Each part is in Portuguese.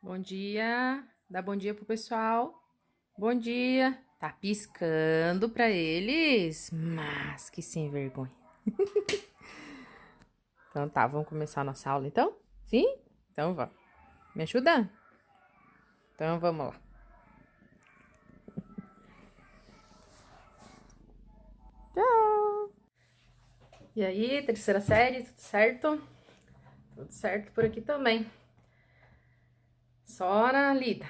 Bom dia. Dá bom dia pro pessoal. Bom dia. Tá piscando pra eles? Mas que sem vergonha. Então tá, vamos começar a nossa aula então? Sim? Então vamos. Me ajuda? Então vamos lá. Tchau. E aí, terceira série, tudo certo? Tudo certo por aqui também. Só na lida.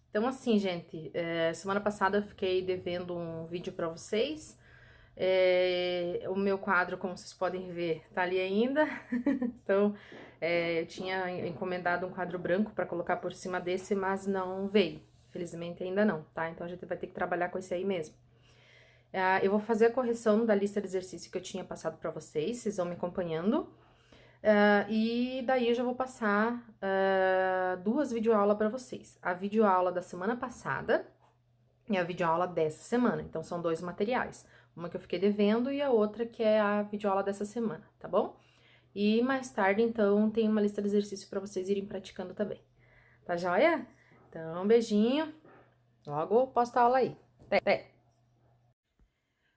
Então assim, gente, semana passada eu fiquei devendo um vídeo pra vocês. O meu quadro, como vocês podem ver, tá ali ainda. Então, eu tinha encomendado um quadro branco para colocar por cima desse, mas não veio. Felizmente ainda não, tá? Então a gente vai ter que trabalhar com esse aí mesmo. Eu vou fazer a correção da lista de exercício que eu tinha passado para vocês vão me acompanhando. E daí eu já vou passar duas videoaulas para vocês. A videoaula da semana passada e a videoaula dessa semana. Então, são dois materiais. Uma que eu fiquei devendo e a outra que é a videoaula dessa semana, tá bom? E mais tarde, então, tem uma lista de exercícios para vocês irem praticando também. Tá joia? Então, um beijinho. Logo posto a aula aí. Até.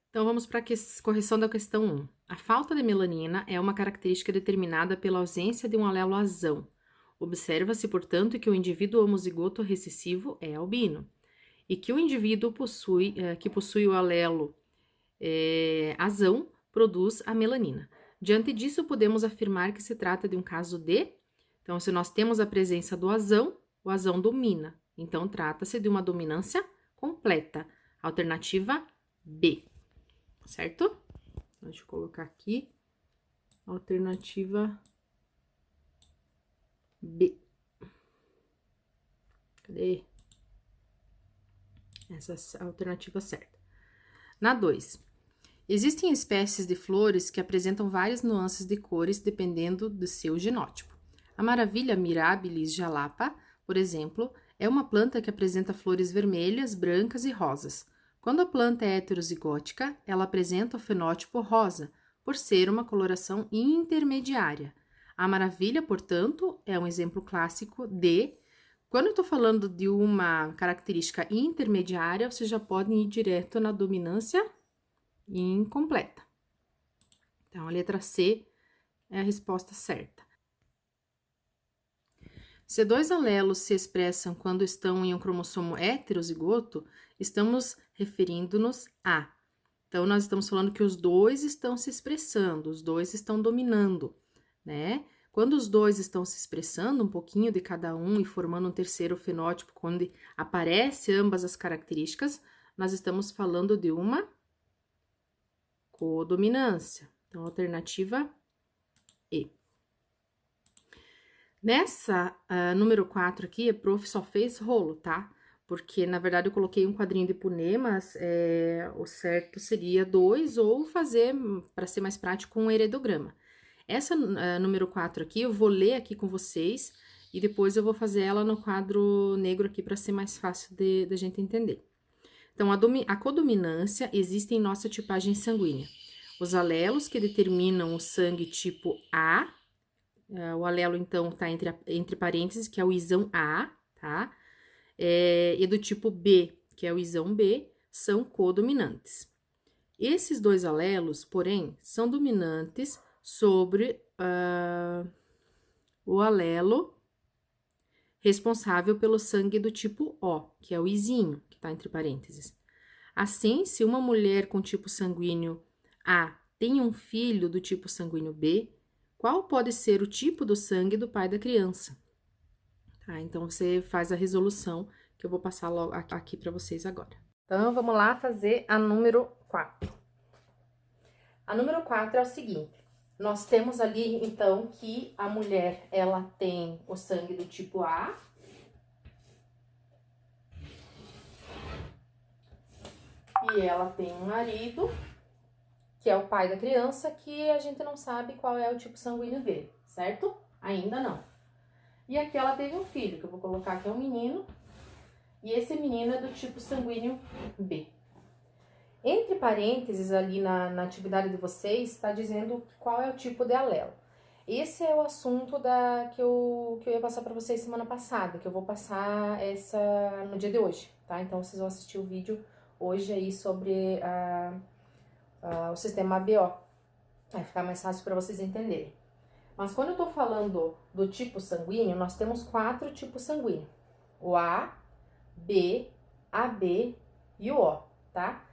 Então, vamos para a correção da questão 1. A falta de melanina é uma característica determinada pela ausência de um alelo azão. Observa-se, portanto, que o indivíduo homozigoto recessivo é albino e que o indivíduo que possui o alelo azão produz a melanina. Diante disso, podemos afirmar que se trata de um caso de... Então, se nós temos a presença do azão, o azão domina. Então, trata-se de uma dominância completa. Alternativa B, certo? Deixa eu colocar aqui. Alternativa B. Cadê? Essa é a alternativa certa. Na 2. Existem espécies de flores que apresentam várias nuances de cores dependendo do seu genótipo. A maravilha Mirabilis jalapa, por exemplo, é uma planta que apresenta flores vermelhas, brancas e rosas. Quando a planta é heterozigótica, ela apresenta o fenótipo rosa, por ser uma coloração intermediária. A maravilha, portanto, é um exemplo clássico de... Quando eu estou falando de uma característica intermediária, você já pode ir direto na dominância incompleta. Então, a letra C é a resposta certa. Se dois alelos se expressam quando estão em um cromossomo heterozigoto, estamos referindo-nos a. Então, nós estamos falando que os dois estão se expressando, os dois estão dominando, né? Quando os dois estão se expressando, um pouquinho de cada um e formando um terceiro fenótipo, quando aparece ambas as características, nós estamos falando de uma codominância. Então, alternativa E. Nessa número 4 aqui, a prof só fez rolo, tá? Porque, na verdade, eu coloquei um quadrinho de punê, mas o certo seria 2 ou fazer, para ser mais prático, um heredograma. Essa número 4 aqui, eu vou ler aqui com vocês e depois eu vou fazer ela no quadro negro aqui para ser mais fácil de gente entender. Então, a codominância existe em nossa tipagem sanguínea. Os alelos que determinam o sangue tipo A, o alelo, então, tá entre parênteses, que é o isão A, tá? E do tipo B, que é o isão B, são codominantes. Esses dois alelos, porém, são dominantes sobre o alelo responsável pelo sangue do tipo O, que é o izinho, que tá entre parênteses. Assim, se uma mulher com tipo sanguíneo A tem um filho do tipo sanguíneo B, qual pode ser o tipo do sangue do pai da criança? Tá, então, você faz a resolução que eu vou passar logo aqui para vocês agora. Então, vamos lá fazer a número 4. A número 4 é o seguinte. Nós temos ali, então, que a mulher, ela tem o sangue do tipo A. E ela tem um marido, que é o pai da criança, que a gente não sabe qual é o tipo sanguíneo dele, certo? Ainda não. E aqui ela teve um filho, que eu vou colocar que é um menino, e esse menino é do tipo sanguíneo B. Entre parênteses, ali na atividade de vocês, está dizendo qual é o tipo de alelo. Esse é o assunto que eu ia passar pra vocês semana passada, que eu vou passar no dia de hoje, tá? Então, vocês vão assistir o vídeo hoje aí sobre o sistema ABO. Vai ficar mais fácil pra vocês entenderem. Mas quando eu tô falando do tipo sanguíneo, nós temos 4 tipos sanguíneos. O A, B, AB e o O, tá?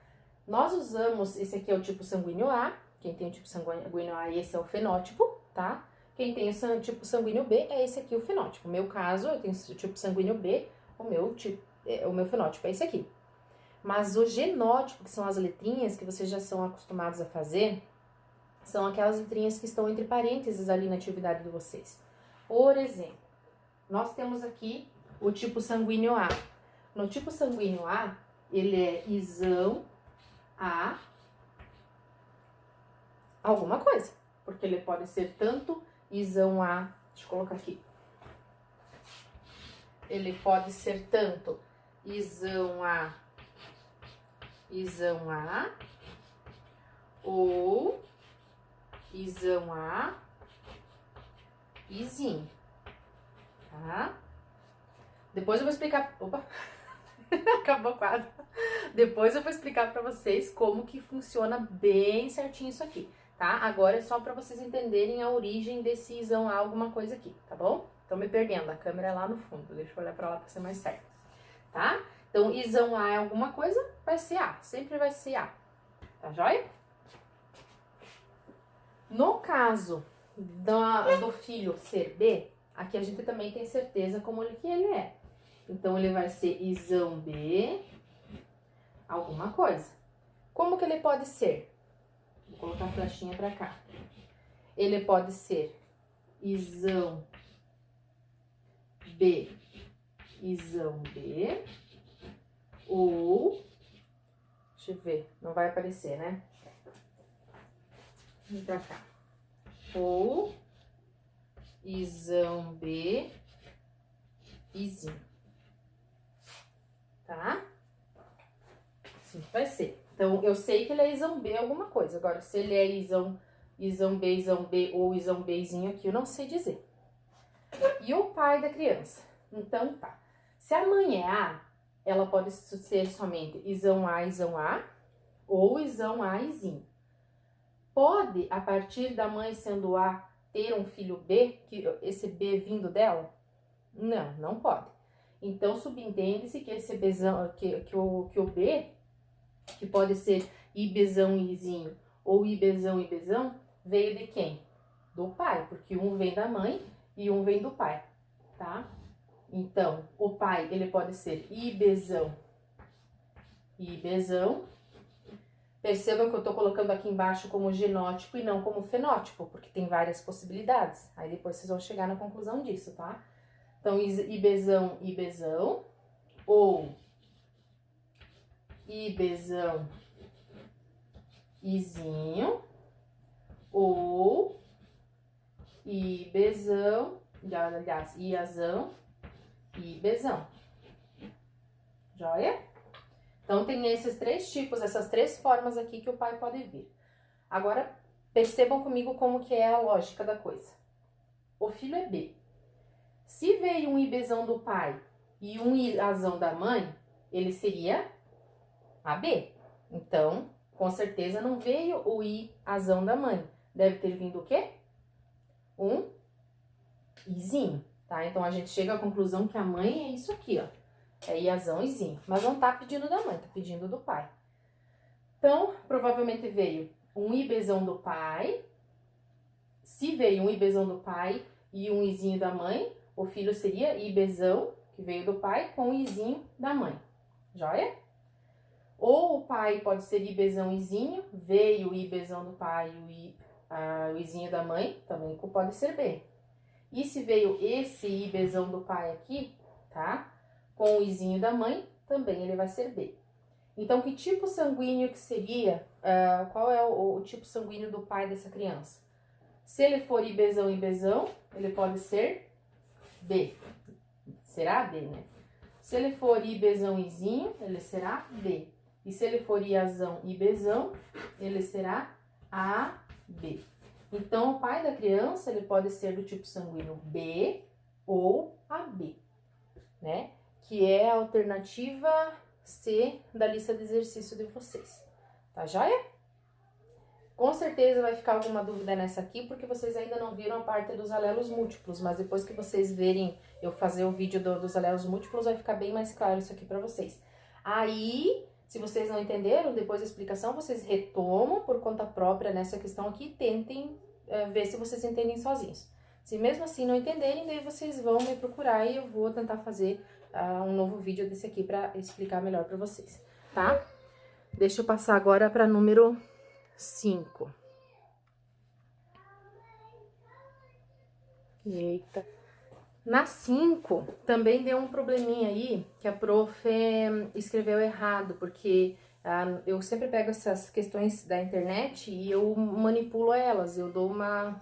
Nós usamos, esse aqui é o tipo sanguíneo A, quem tem o tipo sanguíneo A, esse é o fenótipo, tá? Quem tem o tipo sanguíneo B, é esse aqui o fenótipo. No meu caso, eu tenho o tipo sanguíneo B, o meu fenótipo é esse aqui. Mas o genótipo, que são as letrinhas que vocês já são acostumados a fazer, são aquelas letrinhas que estão entre parênteses ali na atividade de vocês. Por exemplo, nós temos aqui o tipo sanguíneo A. No tipo sanguíneo A, ele é isão a alguma coisa. Porque ele pode ser tanto isão a... Deixa eu colocar aqui. Ele pode ser tanto isão a ou isão a izinho, tá? Depois eu vou explicar... Opa! Acabou quase. Depois eu vou explicar pra vocês como que funciona bem certinho isso aqui, tá? Agora é só pra vocês entenderem a origem desse isão a alguma coisa aqui, tá bom? Tô me perdendo, a câmera é lá no fundo, deixa eu olhar pra lá pra ser mais certo, tá? Então, isão a é alguma coisa, vai ser A, sempre vai ser A, tá joia? No caso do filho ser B, aqui a gente também tem certeza como que ele é. Então, ele vai ser isão B, alguma coisa. Como que ele pode ser? Vou colocar a flechinha pra cá. Ele pode ser isão B, ou... Deixa eu ver, não vai aparecer, né? Vem pra cá. Ou isão B, izinho. Tá? Assim vai ser. Então, eu sei que ele é isão B alguma coisa. Agora, se ele é isão B ou isão Bzinho aqui, eu não sei dizer. E o pai da criança? Então, tá. Se a mãe é A, ela pode ser somente isão A, ou isão A, izinho. Pode, a partir da mãe sendo A, ter um filho B, esse B vindo dela? Não, não pode. Então, subentende-se que esse Bzão, que o B, que pode ser Ibzão e Izinho, ou Ibzão e Ibzão, veio de quem? Do pai, porque um vem da mãe e um vem do pai, tá? Então, o pai, ele pode ser Ibzão e Ibzão. Percebam que eu tô colocando aqui embaixo como genótipo e não como fenótipo, porque tem várias possibilidades. Aí depois vocês vão chegar na conclusão disso, tá? Então, Ibzão, ou Ibzão, izinho, ou Ibzão, aliás, Iazão, Ibzão. Joia? Então, tem esses 3 tipos, essas 3 formas aqui que o pai pode vir. Agora, percebam comigo como que é a lógica da coisa. O filho é B. Se veio um Ibzão do pai e um Iazão da mãe, ele seria AB. Então, com certeza não veio o Iazão da mãe. Deve ter vindo o quê? Um Izinho, tá? Então, a gente chega à conclusão que a mãe é isso aqui, ó. É Iazão, Izinho. Mas não tá pedindo da mãe, tá pedindo do pai. Então, provavelmente veio um Ibzão do pai. Se veio um Ibzão do pai e um Izinho da mãe, o filho seria Ibzão, que veio do pai, com o Izinho da mãe. Joia? Ou o pai pode ser Ibzão, Izinho, veio o Ibzão do pai e o Izinho da mãe, também pode ser B. E se veio esse Ibzão do pai aqui, tá? Com o Izinho da mãe, também ele vai ser B. Então, que tipo sanguíneo que seria? Qual é o tipo sanguíneo do pai dessa criança? Se ele for Ibzão, ele pode ser B. Será B, né? Se ele for Ibzão, Izinho, ele será B. E se ele for Iazão, Ibzão, ele será AB. Então, o pai da criança, ele pode ser do tipo sanguíneo B ou AB, né? Que é a alternativa C da lista de exercício de vocês. Tá joia? Com certeza vai ficar alguma dúvida nessa aqui, porque vocês ainda não viram a parte dos alelos múltiplos, mas depois que vocês verem eu fazer o vídeo dos alelos múltiplos, vai ficar bem mais claro isso aqui pra vocês. Aí, se vocês não entenderam, depois da explicação, vocês retomam por conta própria nessa questão aqui e tentem ver se vocês entendem sozinhos. Se mesmo assim não entenderem, daí vocês vão me procurar e eu vou tentar fazer um novo vídeo desse aqui pra explicar melhor pra vocês, tá? Deixa eu passar agora pra número 5. Eita. Na 5, também deu um probleminha aí, que a prof escreveu errado, porque eu sempre pego essas questões da internet e eu manipulo elas, eu dou uma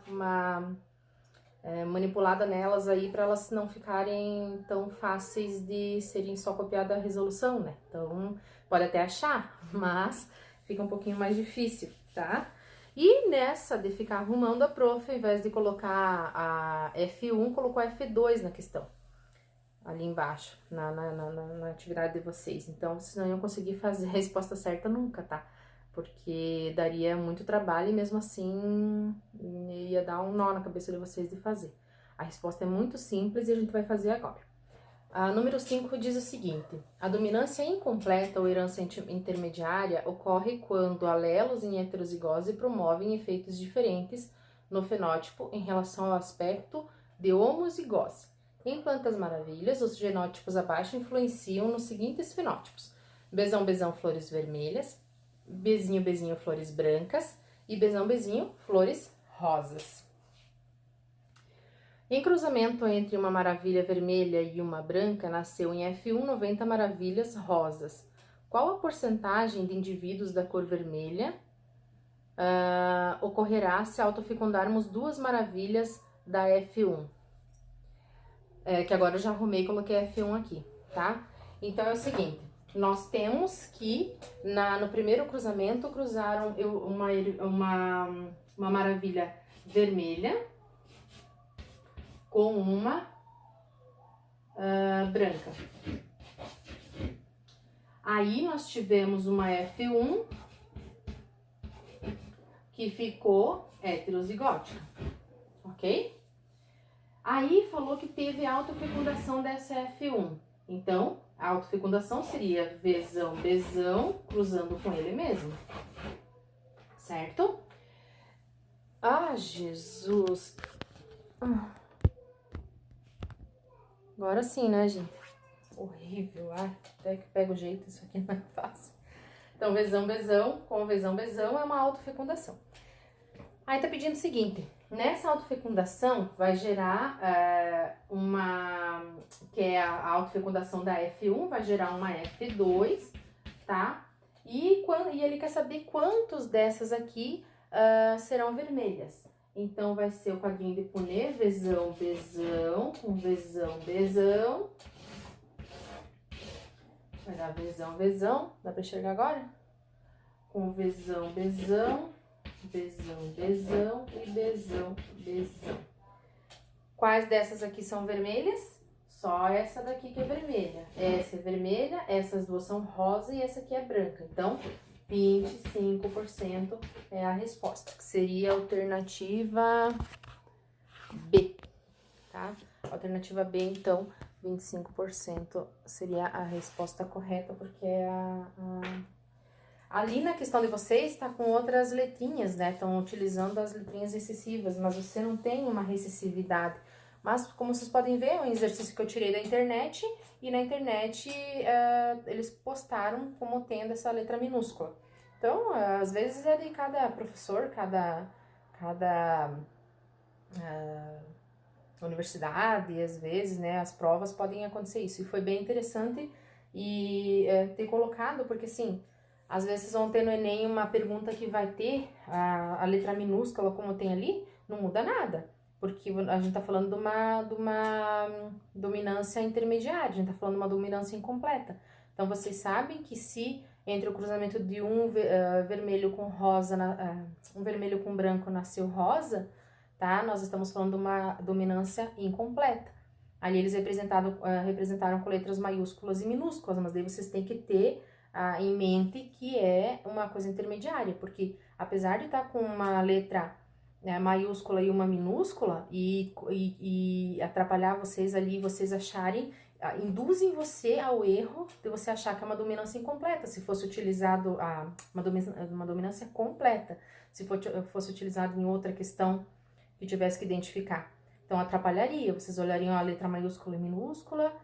manipulada nelas aí para elas não ficarem tão fáceis de serem só copiada a resolução, né? Então, pode até achar, mas fica um pouquinho mais difícil, tá? E nessa de ficar arrumando, a prof, ao invés de colocar a F1, colocou a F2 na questão, ali embaixo, na atividade de vocês. Então, vocês não iam conseguir fazer a resposta certa nunca, tá? Porque daria muito trabalho e mesmo assim ia dar um nó na cabeça de vocês de fazer. A resposta é muito simples e a gente vai fazer agora. A número 5 diz o seguinte: a dominância incompleta ou herança intermediária ocorre quando alelos em heterozigose promovem efeitos diferentes no fenótipo em relação ao aspecto de homozigose. Em plantas maravilhas, os genótipos abaixo influenciam nos seguintes fenótipos: bezão, bezão, flores vermelhas, bezinho, bezinho, flores brancas e bezão, bezinho, flores rosas. Em cruzamento entre uma maravilha vermelha e uma branca, nasceu em F1 90 maravilhas rosas. Qual a porcentagem de indivíduos da cor vermelha ocorrerá se autofecundarmos duas maravilhas da F1? Que agora eu já arrumei e coloquei F1 aqui, tá? Então é o seguinte, nós temos que no primeiro cruzamento cruzaram uma maravilha vermelha com uma branca. Aí nós tivemos uma F1 que ficou heterozigótica, ok? Aí falou que teve autofecundação dessa F1. Então, a autofecundação seria Vzão, Bzão, cruzando com ele mesmo. Certo? Ah, Jesus! Agora sim, né, gente? Horrível. Ai, até que pega o jeito, isso aqui não é fácil. Então, Vzão, Bzão, com Vzão, Bzão é uma autofecundação. Aí tá pedindo o seguinte: nessa autofecundação vai gerar que é a autofecundação da F1, vai gerar uma F2, tá? E ele quer saber quantos dessas aqui serão vermelhas. Então, vai ser o quadrinho de Punnett, Vzão, Bzão, com Vzão, Bzão. Vai dar Vzão, Bzão, dá pra enxergar agora? Com Vzão, Bzão. Bezão, bezão e bezão, bezão. Quais dessas aqui são vermelhas? Só essa daqui que é vermelha. Essa é vermelha, essas duas são rosa e essa aqui é branca. Então, 25% é a resposta, que seria a alternativa B, tá? Alternativa B, então, 25% seria a resposta correta, porque é ali na questão de vocês está com outras letrinhas, né? Estão utilizando as letrinhas recessivas, mas você não tem uma recessividade. Mas, como vocês podem ver, é um exercício que eu tirei da internet, e na internet eles postaram como tendo essa letra minúscula. Então, às vezes é de cada professor, cada universidade, e às vezes, né, as provas podem acontecer isso. E foi bem interessante ter colocado, porque assim, às vezes vão ter no Enem uma pergunta que vai ter a letra minúscula, como tem ali, não muda nada. Porque a gente tá falando de uma dominância intermediária, a gente tá falando de uma dominância incompleta. Então, vocês sabem que se entre o cruzamento de vermelho com rosa, um vermelho com branco nasceu rosa, tá? Nós estamos falando de uma dominância incompleta. Ali eles representaram com letras maiúsculas e minúsculas, mas daí vocês têm que ter em mente que é uma coisa intermediária, porque apesar de estar com uma letra maiúscula e uma minúscula e atrapalhar vocês ali, vocês acharem, induzem você ao erro de você achar que é uma dominância incompleta, se fosse utilizado uma dominância completa, se fosse utilizado em outra questão que tivesse que identificar. Então, atrapalharia, vocês olhariam a letra maiúscula e minúscula,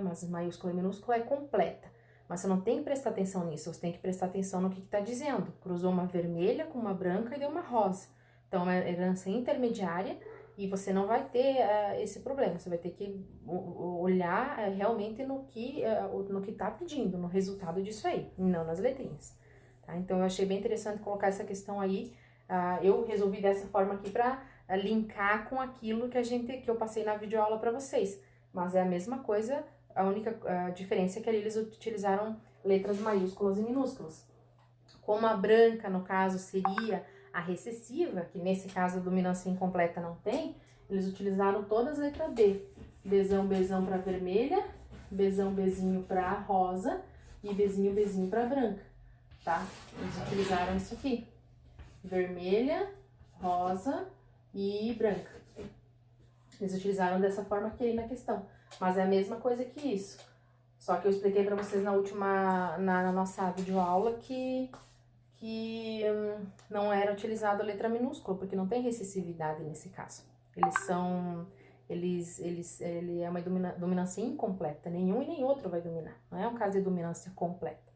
mas maiúscula e minúscula é completa. Mas você não tem que prestar atenção nisso, você tem que prestar atenção no que está dizendo. Cruzou uma vermelha com uma branca e deu uma rosa. Então, é uma herança intermediária e você não vai ter esse problema. Você vai ter que olhar realmente no que está pedindo, no resultado disso aí, e não nas letrinhas. Tá? Então, eu achei bem interessante colocar essa questão aí. Eu resolvi dessa forma aqui para linkar com aquilo que eu passei na videoaula para vocês. Mas é a mesma coisa, a única diferença é que ali eles utilizaram letras maiúsculas e minúsculas. Como a branca, no caso, seria a recessiva, que nesse caso a dominância incompleta não tem, eles utilizaram todas as letras B. Bzão, Bzão para vermelha, Bzão, Bzinho para rosa e Bzinho, Bzinho para branca, tá? Eles utilizaram isso aqui. Vermelha, rosa e branca. Eles utilizaram dessa forma aqui na questão, mas é a mesma coisa que isso. Só que eu expliquei para vocês na nossa videoaula que não era utilizado a letra minúscula, porque não tem recessividade nesse caso. Ele é uma dominância incompleta, nenhum e nem outro vai dominar. Não é um caso de dominância completa.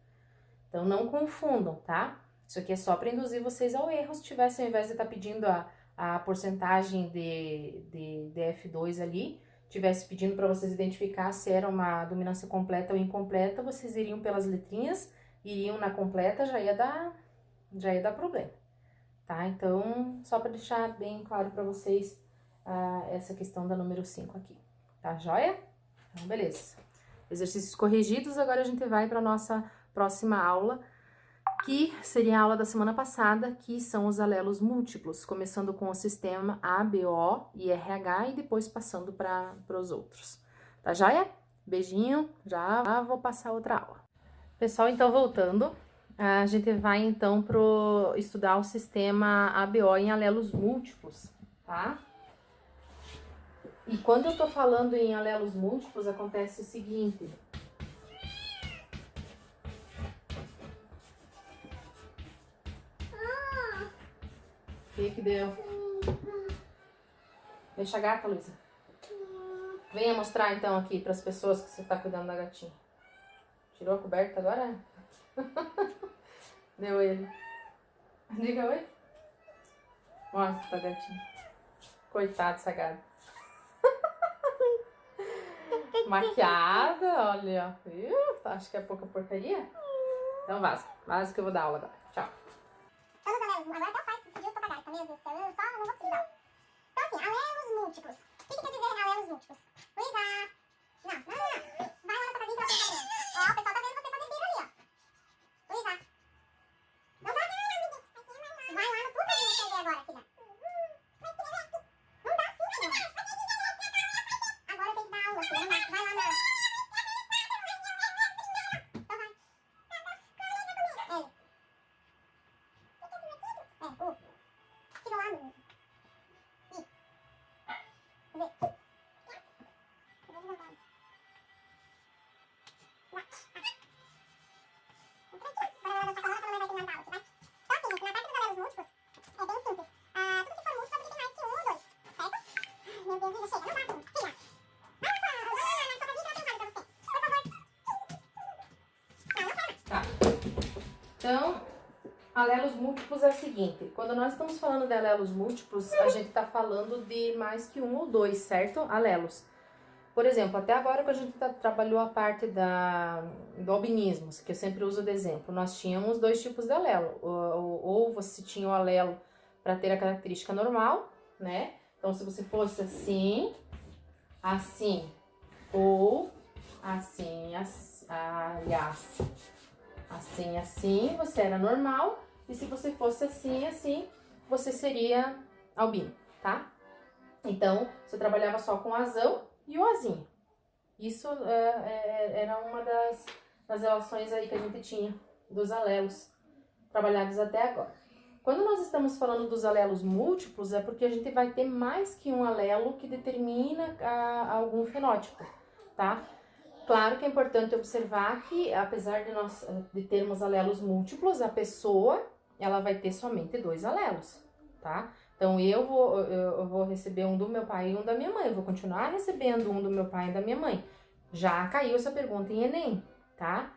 Então não confundam, tá? Isso aqui é só para induzir vocês ao erro, se tivesse, ao invés de estar pedindo a porcentagem de F2 ali, tivesse pedindo para vocês identificar se era uma dominância completa ou incompleta, vocês iriam pelas letrinhas, iriam na completa, já ia dar problema, tá? Então, só para deixar bem claro para vocês essa questão da número 5 aqui, tá joia? Então, beleza. Exercícios corrigidos, agora a gente vai para nossa próxima aula, que seria a aula da semana passada, que são os alelos múltiplos, começando com o sistema A, B, O e RH e depois passando para os outros. Tá joia? Beijinho, já vou passar outra aula. Pessoal, então voltando, a gente vai então estudar o sistema ABO em alelos múltiplos, tá? E quando eu tô falando em alelos múltiplos, acontece o seguinte... O que deu? Deixa a gata, Luísa. Venha mostrar então aqui para as pessoas que você tá cuidando da gatinha. Tirou a coberta agora? Deu ele. Diga oi. Mostra pra gatinha. Coitada dessa gata. Maquiada, olha. Viu? Acho que é pouca porcaria. Então vaza. Vaza que eu vou dar aula agora. Tchau. Agora até o pai decidiu papagaio, tá? Meu Deus do céu, eu só não vou conseguir dar. Então assim, alelos múltiplos. O que quer dizer alelos múltiplos? Luísa! Não. Vai lá na tua casinha que ela tem cabelo. Ó, o pessoal tá vendo você fazer filho ali, ó. Luísa! Não vai, vai lá na tua casinha pra você ver agora, filha. Não dá sim, filha. Agora eu tenho que dar aula, filha. Vai lá na... Então vai. Fica lá, menino. Então, alelos múltiplos é o seguinte, quando nós estamos falando de alelos múltiplos, a gente está falando de mais que um ou dois, certo? Alelos. Por exemplo, até agora que a gente trabalhou a parte do albinismo, que eu sempre uso de exemplo, nós tínhamos dois tipos de alelo. Ou você tinha o alelo para ter a característica normal, né? Então, se você fosse assim, assim, ou assim, aliás, assim, assim, você era normal. E se você fosse assim, assim, você seria albino, tá? Então, você trabalhava só com o azão e o azinho. Isso era uma das relações aí que a gente tinha dos alelos trabalhados até agora. Quando nós estamos falando dos alelos múltiplos, é porque a gente vai ter mais que um alelo que determina algum fenótipo, tá? Claro que é importante observar que, apesar de nós de termos alelos múltiplos, a pessoa, ela vai ter somente 2 alelos, tá? Então, eu vou receber um do meu pai e um da minha mãe, eu vou continuar recebendo um do meu pai e da minha mãe. Já caiu essa pergunta em Enem, tá?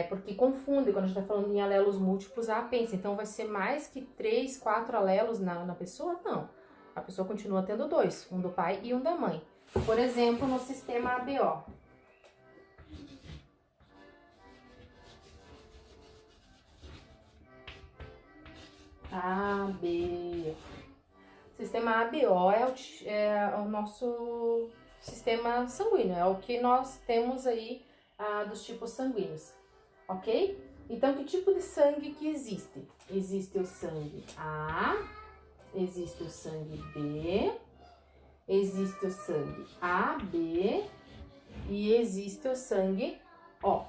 Porque confunde, quando a gente tá falando em alelos múltiplos, pensa, então vai ser mais que 3, 4 alelos na pessoa? Não. A pessoa continua tendo 2, um do pai e um da mãe. Por exemplo, no sistema ABO. ABO. O sistema ABO é o nosso sistema sanguíneo, é o que nós temos aí dos tipos sanguíneos, ok? Então, que tipo de sangue que existe? Existe o sangue A, existe o sangue B, existe o sangue AB e existe o sangue O.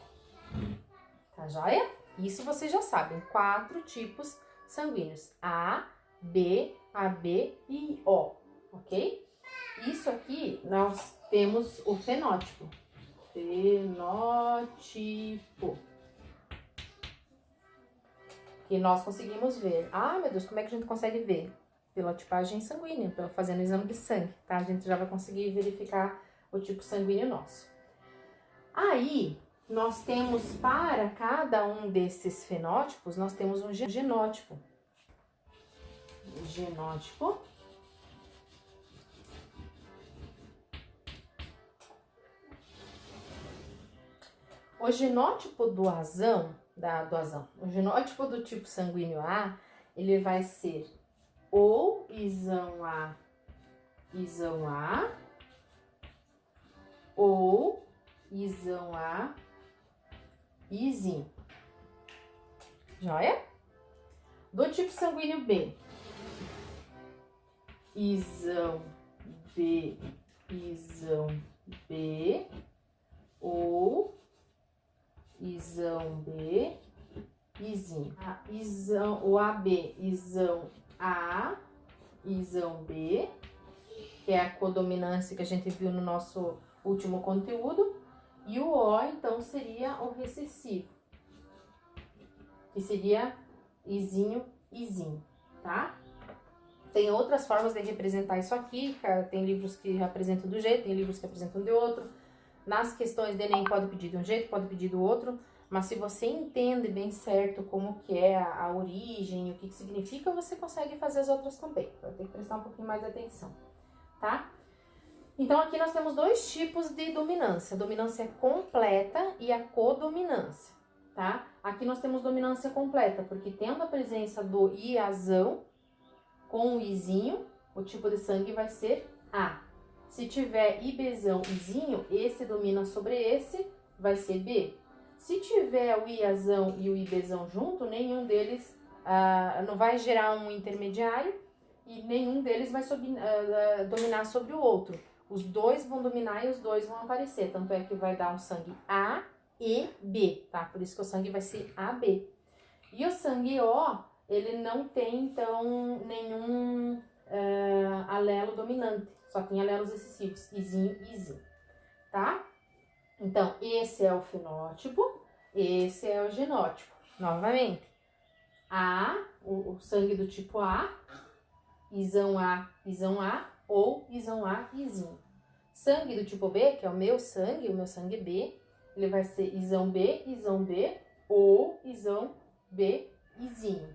Tá joia? Isso vocês já sabem, 4 tipos sanguíneos: A, B, AB e O, ok? Isso aqui nós temos o fenótipo. Fenótipo. Que nós conseguimos ver. Meu Deus, como é que a gente consegue ver? Pela tipagem sanguínea, fazendo exame de sangue, tá? A gente já vai conseguir verificar o tipo sanguíneo nosso. Aí, nós temos para cada um desses fenótipos, nós temos um genótipo. Genótipo. O genótipo do azão, o genótipo do tipo sanguíneo A, ele vai ser ou isão A, ou isão A, izinho. Joia? Do tipo sanguíneo B, isão B, ou isão B, izinho. O AB, isão A, isão B, que é a codominância que a gente viu no nosso último conteúdo. E o O, então, seria o recessivo, que seria izinho, tá? Tem outras formas de representar isso aqui, cara. Tem livros que apresentam do jeito, tem livros que apresentam de outro. Nas questões de Enem pode pedir de um jeito, pode pedir do outro, mas se você entende bem certo como que é a origem, o que significa, você consegue fazer as outras também. Vai ter que prestar um pouquinho mais de atenção, tá? Então, aqui nós temos 2 tipos de dominância. A dominância completa e a codominância, tá? Aqui nós temos dominância completa, porque tendo a presença do iazão com o izinho, o tipo de sangue vai ser A. Se tiver IBzão, izinho, esse domina sobre esse, vai ser B. Se tiver o iazão e o IBzão junto, nenhum deles não vai gerar um intermediário e nenhum deles vai dominar sobre o outro. Os 2 vão dominar e os 2 vão aparecer. Tanto é que vai dar um sangue A e B, tá? Por isso que o sangue vai ser AB. E o sangue O, ele não tem, então, nenhum alelo dominante. Só tem alelos excessivos, izinho e izinho, tá? Então, esse é o fenótipo, esse é o genótipo. Novamente, o sangue do tipo A, isão A, ou isão A, izinho. Sangue do tipo B, que é o meu sangue B, ele vai ser isão B, ou isão B, izinho.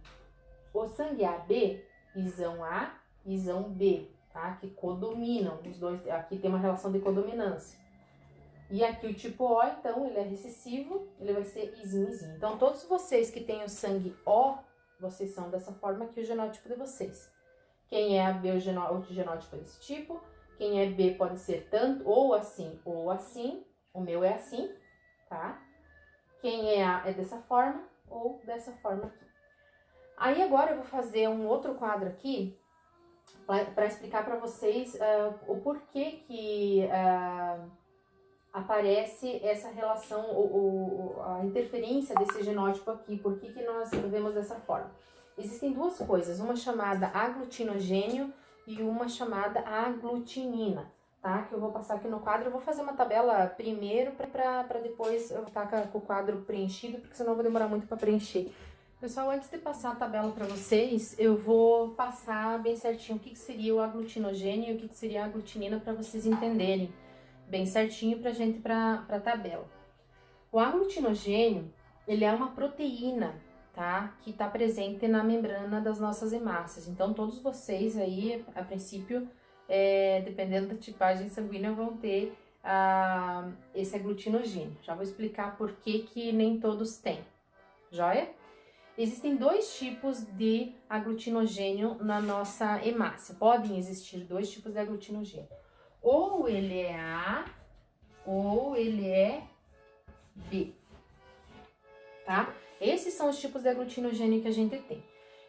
O sangue AB, isão A, isão B, tá? Que codominam os 2, aqui tem uma relação de codominância. E aqui o tipo O, então, ele é recessivo, ele vai ser izinho. Então, todos vocês que têm o sangue O, vocês são dessa forma aqui o genótipo de vocês. Quem é AB, o genótipo desse tipo. Quem é B pode ser tanto ou assim, o meu é assim, tá? quem é dessa forma ou dessa forma aqui. Aí agora eu vou fazer um outro quadro aqui para explicar para vocês o porquê que aparece essa relação, a interferência desse genótipo aqui, por que nós vemos dessa forma. Existem duas coisas, uma chamada aglutinogênio e uma chamada aglutinina, tá? Que eu vou passar aqui no quadro, eu vou fazer uma tabela primeiro para depois eu estar com o quadro preenchido, porque senão eu vou demorar muito para preencher. Pessoal, antes de passar a tabela para vocês, eu vou passar bem certinho o que seria o aglutinogênio e o que seria a aglutinina para vocês entenderem bem certinho pra gente para a tabela. O aglutinogênio, ele é uma proteína, tá? Que está presente na membrana das nossas hemácias. Então, todos vocês aí, a princípio, dependendo da tipagem sanguínea, vão ter esse aglutinogênio. Já vou explicar por que nem todos têm, joia? Existem dois tipos de aglutinogênio na nossa hemácia. Podem existir dois tipos de aglutinogênio. Ou ele é A, ou ele é B, tá? Esses são os tipos de aglutinogênio que a gente tem.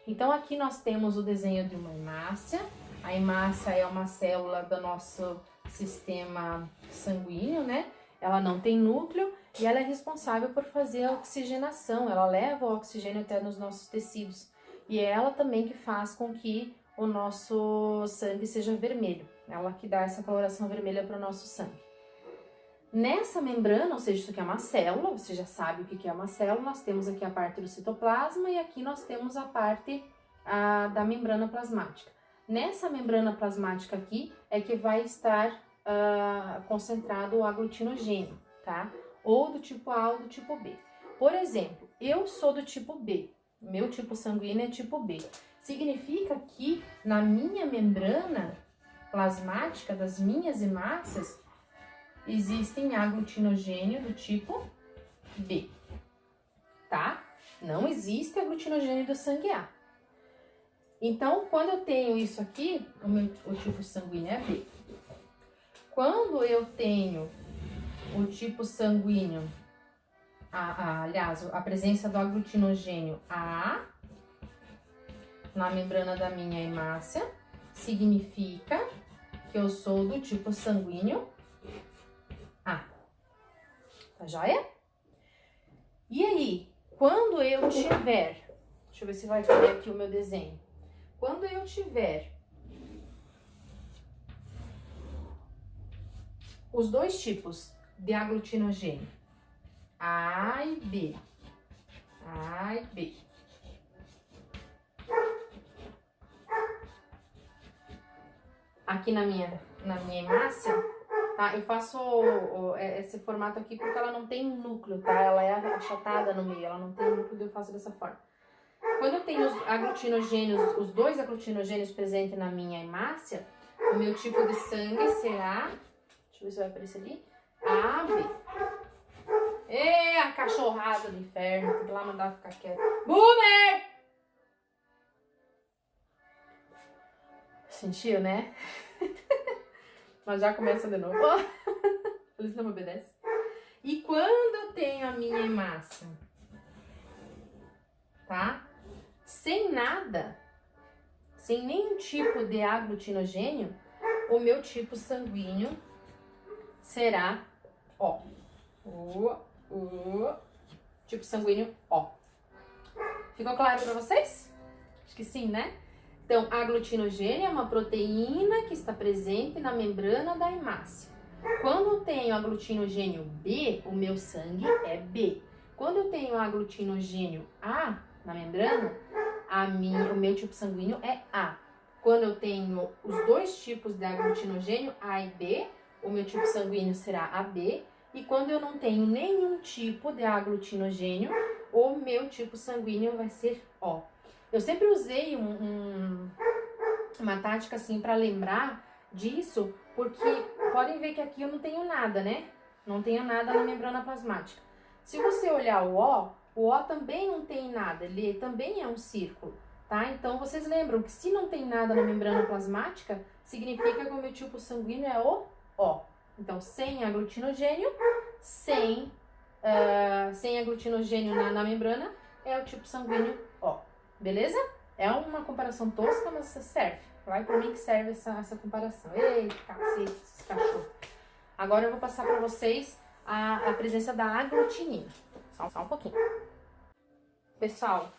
Então, aqui nós temos o desenho de uma hemácia. A hemácia é uma célula do nosso sistema sanguíneo, né? Ela não tem núcleo e ela é responsável por fazer a oxigenação. Ela leva o oxigênio até nos nossos tecidos. E é ela também que faz com que o nosso sangue seja vermelho. Ela que dá essa coloração vermelha para o nosso sangue. Nessa membrana, ou seja, isso aqui é uma célula, você já sabe o que é uma célula, nós temos aqui a parte do citoplasma e aqui nós temos a parte da membrana plasmática. Nessa membrana plasmática aqui é que vai estar concentrado o aglutinogênio, tá? Ou do tipo A ou do tipo B. Por exemplo, eu sou do tipo B, meu tipo sanguíneo é tipo B. Significa que na minha membrana plasmática das minhas hemácias existem aglutinogênio do tipo B, tá? Não existe aglutinogênio do sangue A. Então, quando eu tenho isso aqui, o tipo sanguíneo é B. Quando eu tenho o tipo sanguíneo, aliás, a presença do aglutinogênio A na membrana da minha hemácia, significa que eu sou do tipo sanguíneo A. Tá joia? E aí, quando eu tiver, deixa eu ver se vai caber aqui o meu desenho. Quando eu tiver os dois tipos de aglutinogênio, A e B, A e B, aqui na minha hemácia, tá? Eu faço esse formato aqui porque ela não tem um núcleo, tá? Ela é achatada no meio, ela não tem núcleo, eu faço dessa forma. Quando eu tenho os aglutinogênios, os dois aglutinogênios presentes na minha hemácia, o meu tipo de sangue será, deixa eu ver se vai aparecer ali, AB. A cachorrada do inferno, tem que lá mandar ficar quieto. Boomer! Sentiu, né? Mas já começa de novo. Feliz não me obedece. E quando eu tenho a minha hemácia, tá? Sem nada, sem nenhum tipo de aglutinogênio, o meu tipo sanguíneo será O. Tipo sanguíneo O. Ficou claro para vocês? Acho que sim, né? Então, aglutinogênio é uma proteína que está presente na membrana da hemácia. Quando eu tenho aglutinogênio B, o meu sangue é B. Quando eu tenho aglutinogênio A na membrana, o meu tipo sanguíneo é A. Quando eu tenho os dois tipos de aglutinogênio, A e B, o meu tipo sanguíneo será AB. E quando eu não tenho nenhum tipo de aglutinogênio, o meu tipo sanguíneo vai ser O. Eu sempre usei uma tática assim para lembrar disso, porque podem ver que aqui eu não tenho nada, né? Não tenho nada na membrana plasmática. Se você olhar o O também não tem nada, ele também é um círculo, tá? Então, vocês lembram que se não tem nada na membrana plasmática, significa que o meu tipo sanguíneo é o O. Então, sem aglutinogênio, sem sem aglutinogênio na membrana, é o tipo sanguíneo O, beleza? É uma comparação tosca, mas serve. Vai por mim que serve essa comparação. Eita, cacete, esses cachorros. Agora eu vou passar para vocês a presença da aglutinina. Só um pouquinho. Pessoal,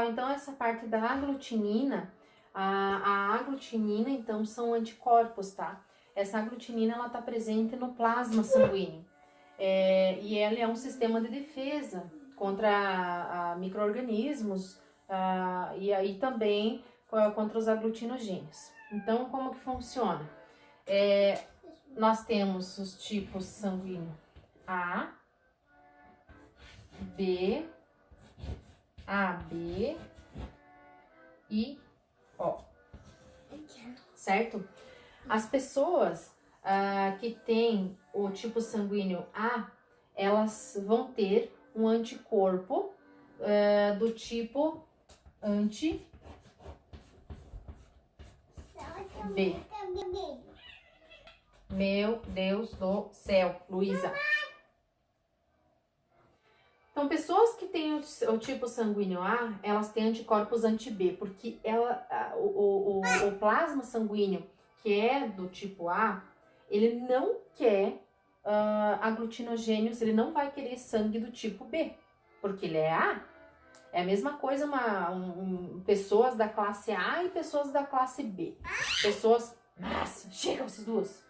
então essa parte da aglutinina, a aglutinina, então, são anticorpos, tá? Essa aglutinina, ela tá presente no plasma sanguíneo. E ela é um sistema de defesa contra micro-organismos e aí também contra os aglutinogênios. Então, como que funciona? Nós temos os tipos sanguíneo A, B, AB e O, certo? As pessoas que têm o tipo sanguíneo A, elas vão ter um anticorpo do tipo anti-B. Meu Deus do céu, Luísa. Então, pessoas que têm o tipo sanguíneo A, elas têm anticorpos anti-B, porque o plasma sanguíneo que é do tipo A, ele não quer aglutinogênios, ele não vai querer sangue do tipo B, porque ele é A. É a mesma coisa pessoas da classe A e pessoas da classe B. Pessoas... Nossa, chega vocês duas!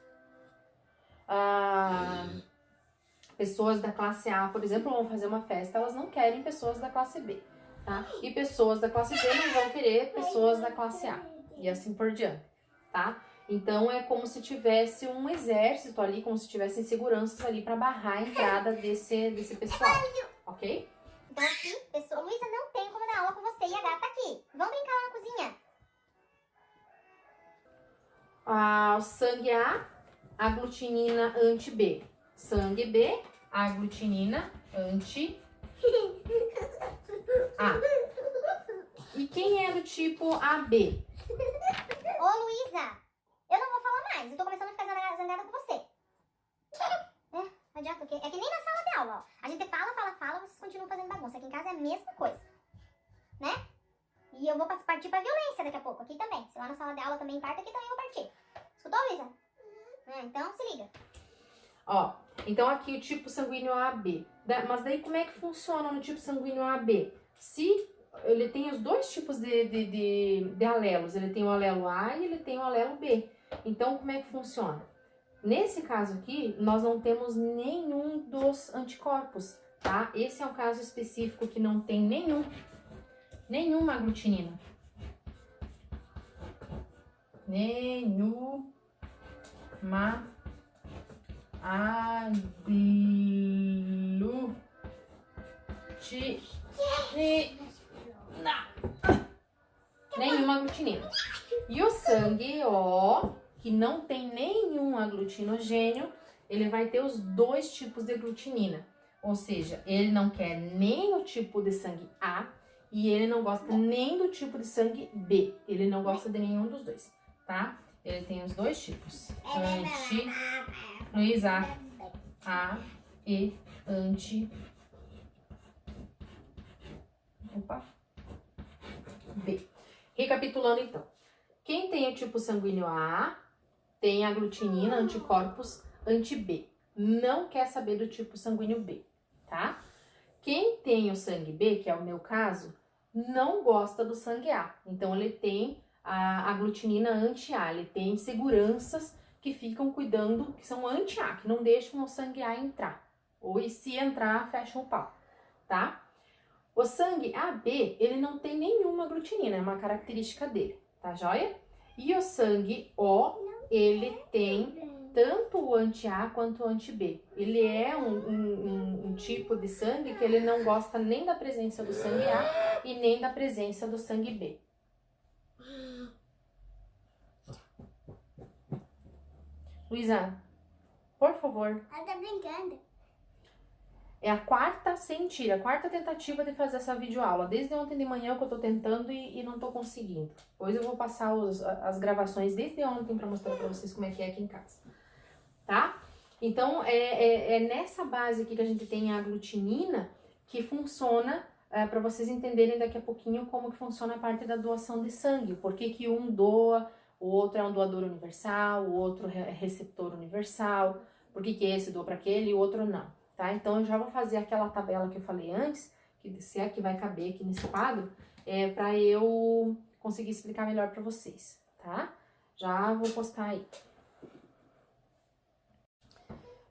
Pessoas da classe A, por exemplo, vão fazer uma festa, elas não querem pessoas da classe B, tá? E pessoas da classe B não vão querer pessoas da classe A, e assim por diante, tá? Então, é como se tivesse um exército ali, como se tivessem seguranças ali para barrar a entrada desse pessoal, ok? Então aqui, pessoal, Luísa, não tem como dar aula com você e a gata aqui. Vamos brincar lá na cozinha. O sangue A, aglutinina anti-B. Sangue B, aglutinina anti-A. E quem é do tipo AB? Ô, Luísa, eu não vou falar mais. Eu tô começando a ficar zangada com você. Não adianta, porque é que nem na sala de aula, ó. A gente fala, vocês continuam fazendo bagunça. Aqui em casa é a mesma coisa, né? E eu vou partir pra violência daqui a pouco, aqui também. Se lá na sala de aula também parte, aqui também eu vou partir. Escutou, Luísa? Então se liga. Ó, então aqui o tipo sanguíneo AB. Mas daí como é que funciona no tipo sanguíneo AB? Se ele tem os dois tipos de alelos, ele tem o alelo A e ele tem o alelo B. Então como é que funciona? Nesse caso aqui, nós não temos nenhum dos anticorpos, tá? Esse é um caso específico que não tem nenhuma aglutinina. Nenhuma nenhuma aglutinina. E o sangue O, que não tem nenhum aglutinogênio, ele vai ter os dois tipos de aglutinina. Ou seja, ele não quer nem o tipo de sangue A e ele não gosta nem do tipo de sangue B. Ele não gosta de nenhum dos dois, tá? Ele tem os dois tipos. Luísa, A e B. Recapitulando então. Quem tem o tipo sanguíneo A tem aglutinina, anticorpos anti-B. Não quer saber do tipo sanguíneo B, tá? Quem tem o sangue B, que é o meu caso, não gosta do sangue A. Então, ele tem a aglutinina anti-A. Ele tem seguranças que ficam cuidando, que são anti-A, que não deixam o sangue A entrar. Ou e se entrar, fecham o pau, tá? O sangue AB, ele não tem nenhuma aglutinina, é uma característica dele, tá joia? E o sangue O, ele tem tanto o anti-A quanto o anti-B. Ele é um tipo de sangue que ele não gosta nem da presença do sangue A e nem da presença do sangue B. Luísa, por favor. Ela tá brincando. É a quarta tentativa de fazer essa videoaula. Desde ontem de manhã que eu tô tentando e não tô conseguindo. Depois eu vou passar as gravações desde ontem pra mostrar pra vocês como é que é aqui em casa. Tá? Então, é nessa base aqui que a gente tem a aglutinina que funciona, para vocês entenderem daqui a pouquinho como que funciona a parte da doação de sangue. Por que que um doa, o outro é um doador universal, o outro é receptor universal, por que que esse doa para aquele e o outro não, tá? Então, eu já vou fazer aquela tabela que eu falei antes, que se é que vai caber aqui nesse quadro, para eu conseguir explicar melhor para vocês, tá? Já vou postar aí.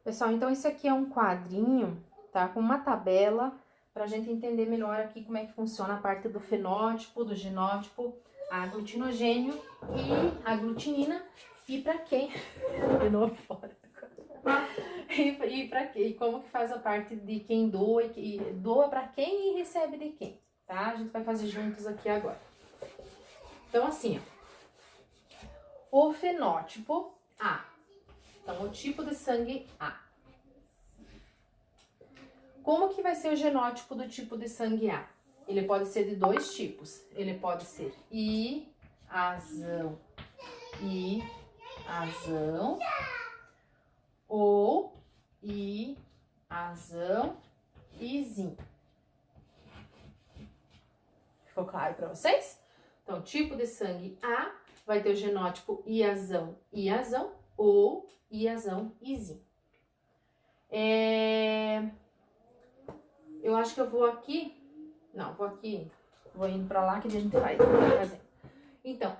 Pessoal, então esse aqui é um quadrinho, tá? Com uma tabela, pra gente entender melhor aqui como é que funciona a parte do fenótipo, do genótipo, aglutinogênio e aglutinina, e pra quem... De novo fora. E como que faz a parte de quem doa, e doa pra quem e recebe de quem, tá? A gente vai fazer juntos aqui agora. Então, assim, ó, o fenótipo A. Então, o tipo de sangue A. Como que vai ser o genótipo do tipo de sangue A? Ele pode ser de dois tipos. Ele pode ser I-azão, I-azão, ou I-azão, Izinho. Ficou claro para vocês? Então, tipo de sangue A vai ter o genótipo I-azão, I-azão, ou I-azão, Izinho. Eu acho que eu vou aqui. Não, vou aqui. Vou indo pra lá que a gente vai fazer. Então,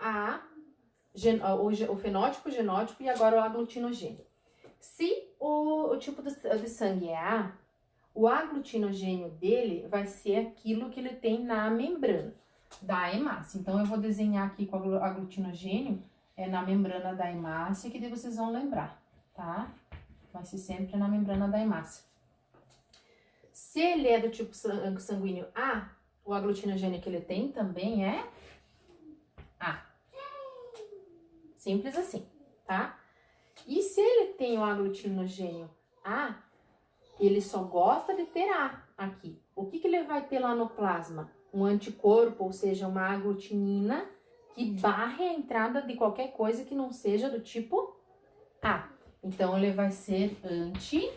o fenótipo, o genótipo e agora o aglutinogênio. Se o tipo de sangue é A, o aglutinogênio dele vai ser aquilo que ele tem na membrana da hemácia. Então, eu vou desenhar aqui com o aglutinogênio na membrana da hemácia, que daí vocês vão lembrar, tá? Vai ser sempre na membrana da hemácia. Se ele é do tipo sanguíneo A, o aglutinogênio que ele tem também é A. Simples assim, tá? E se ele tem o aglutinogênio A, ele só gosta de ter A aqui. O que que ele vai ter lá no plasma? Um anticorpo, ou seja, uma aglutinina que barre a entrada de qualquer coisa que não seja do tipo A. Então, ele vai ser anti-B.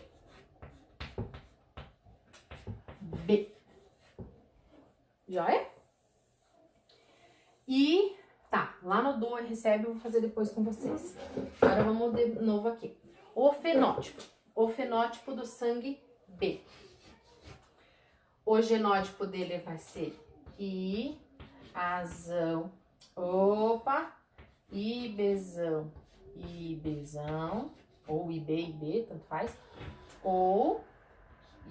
Joia? E tá, lá no doa e recebe eu vou fazer depois com vocês. Agora vamos de novo aqui. O fenótipo. O fenótipo do sangue B. O genótipo dele vai ser I-azão. Opa! IBzão. IBzão. Ou IB, IB, tanto faz. Ou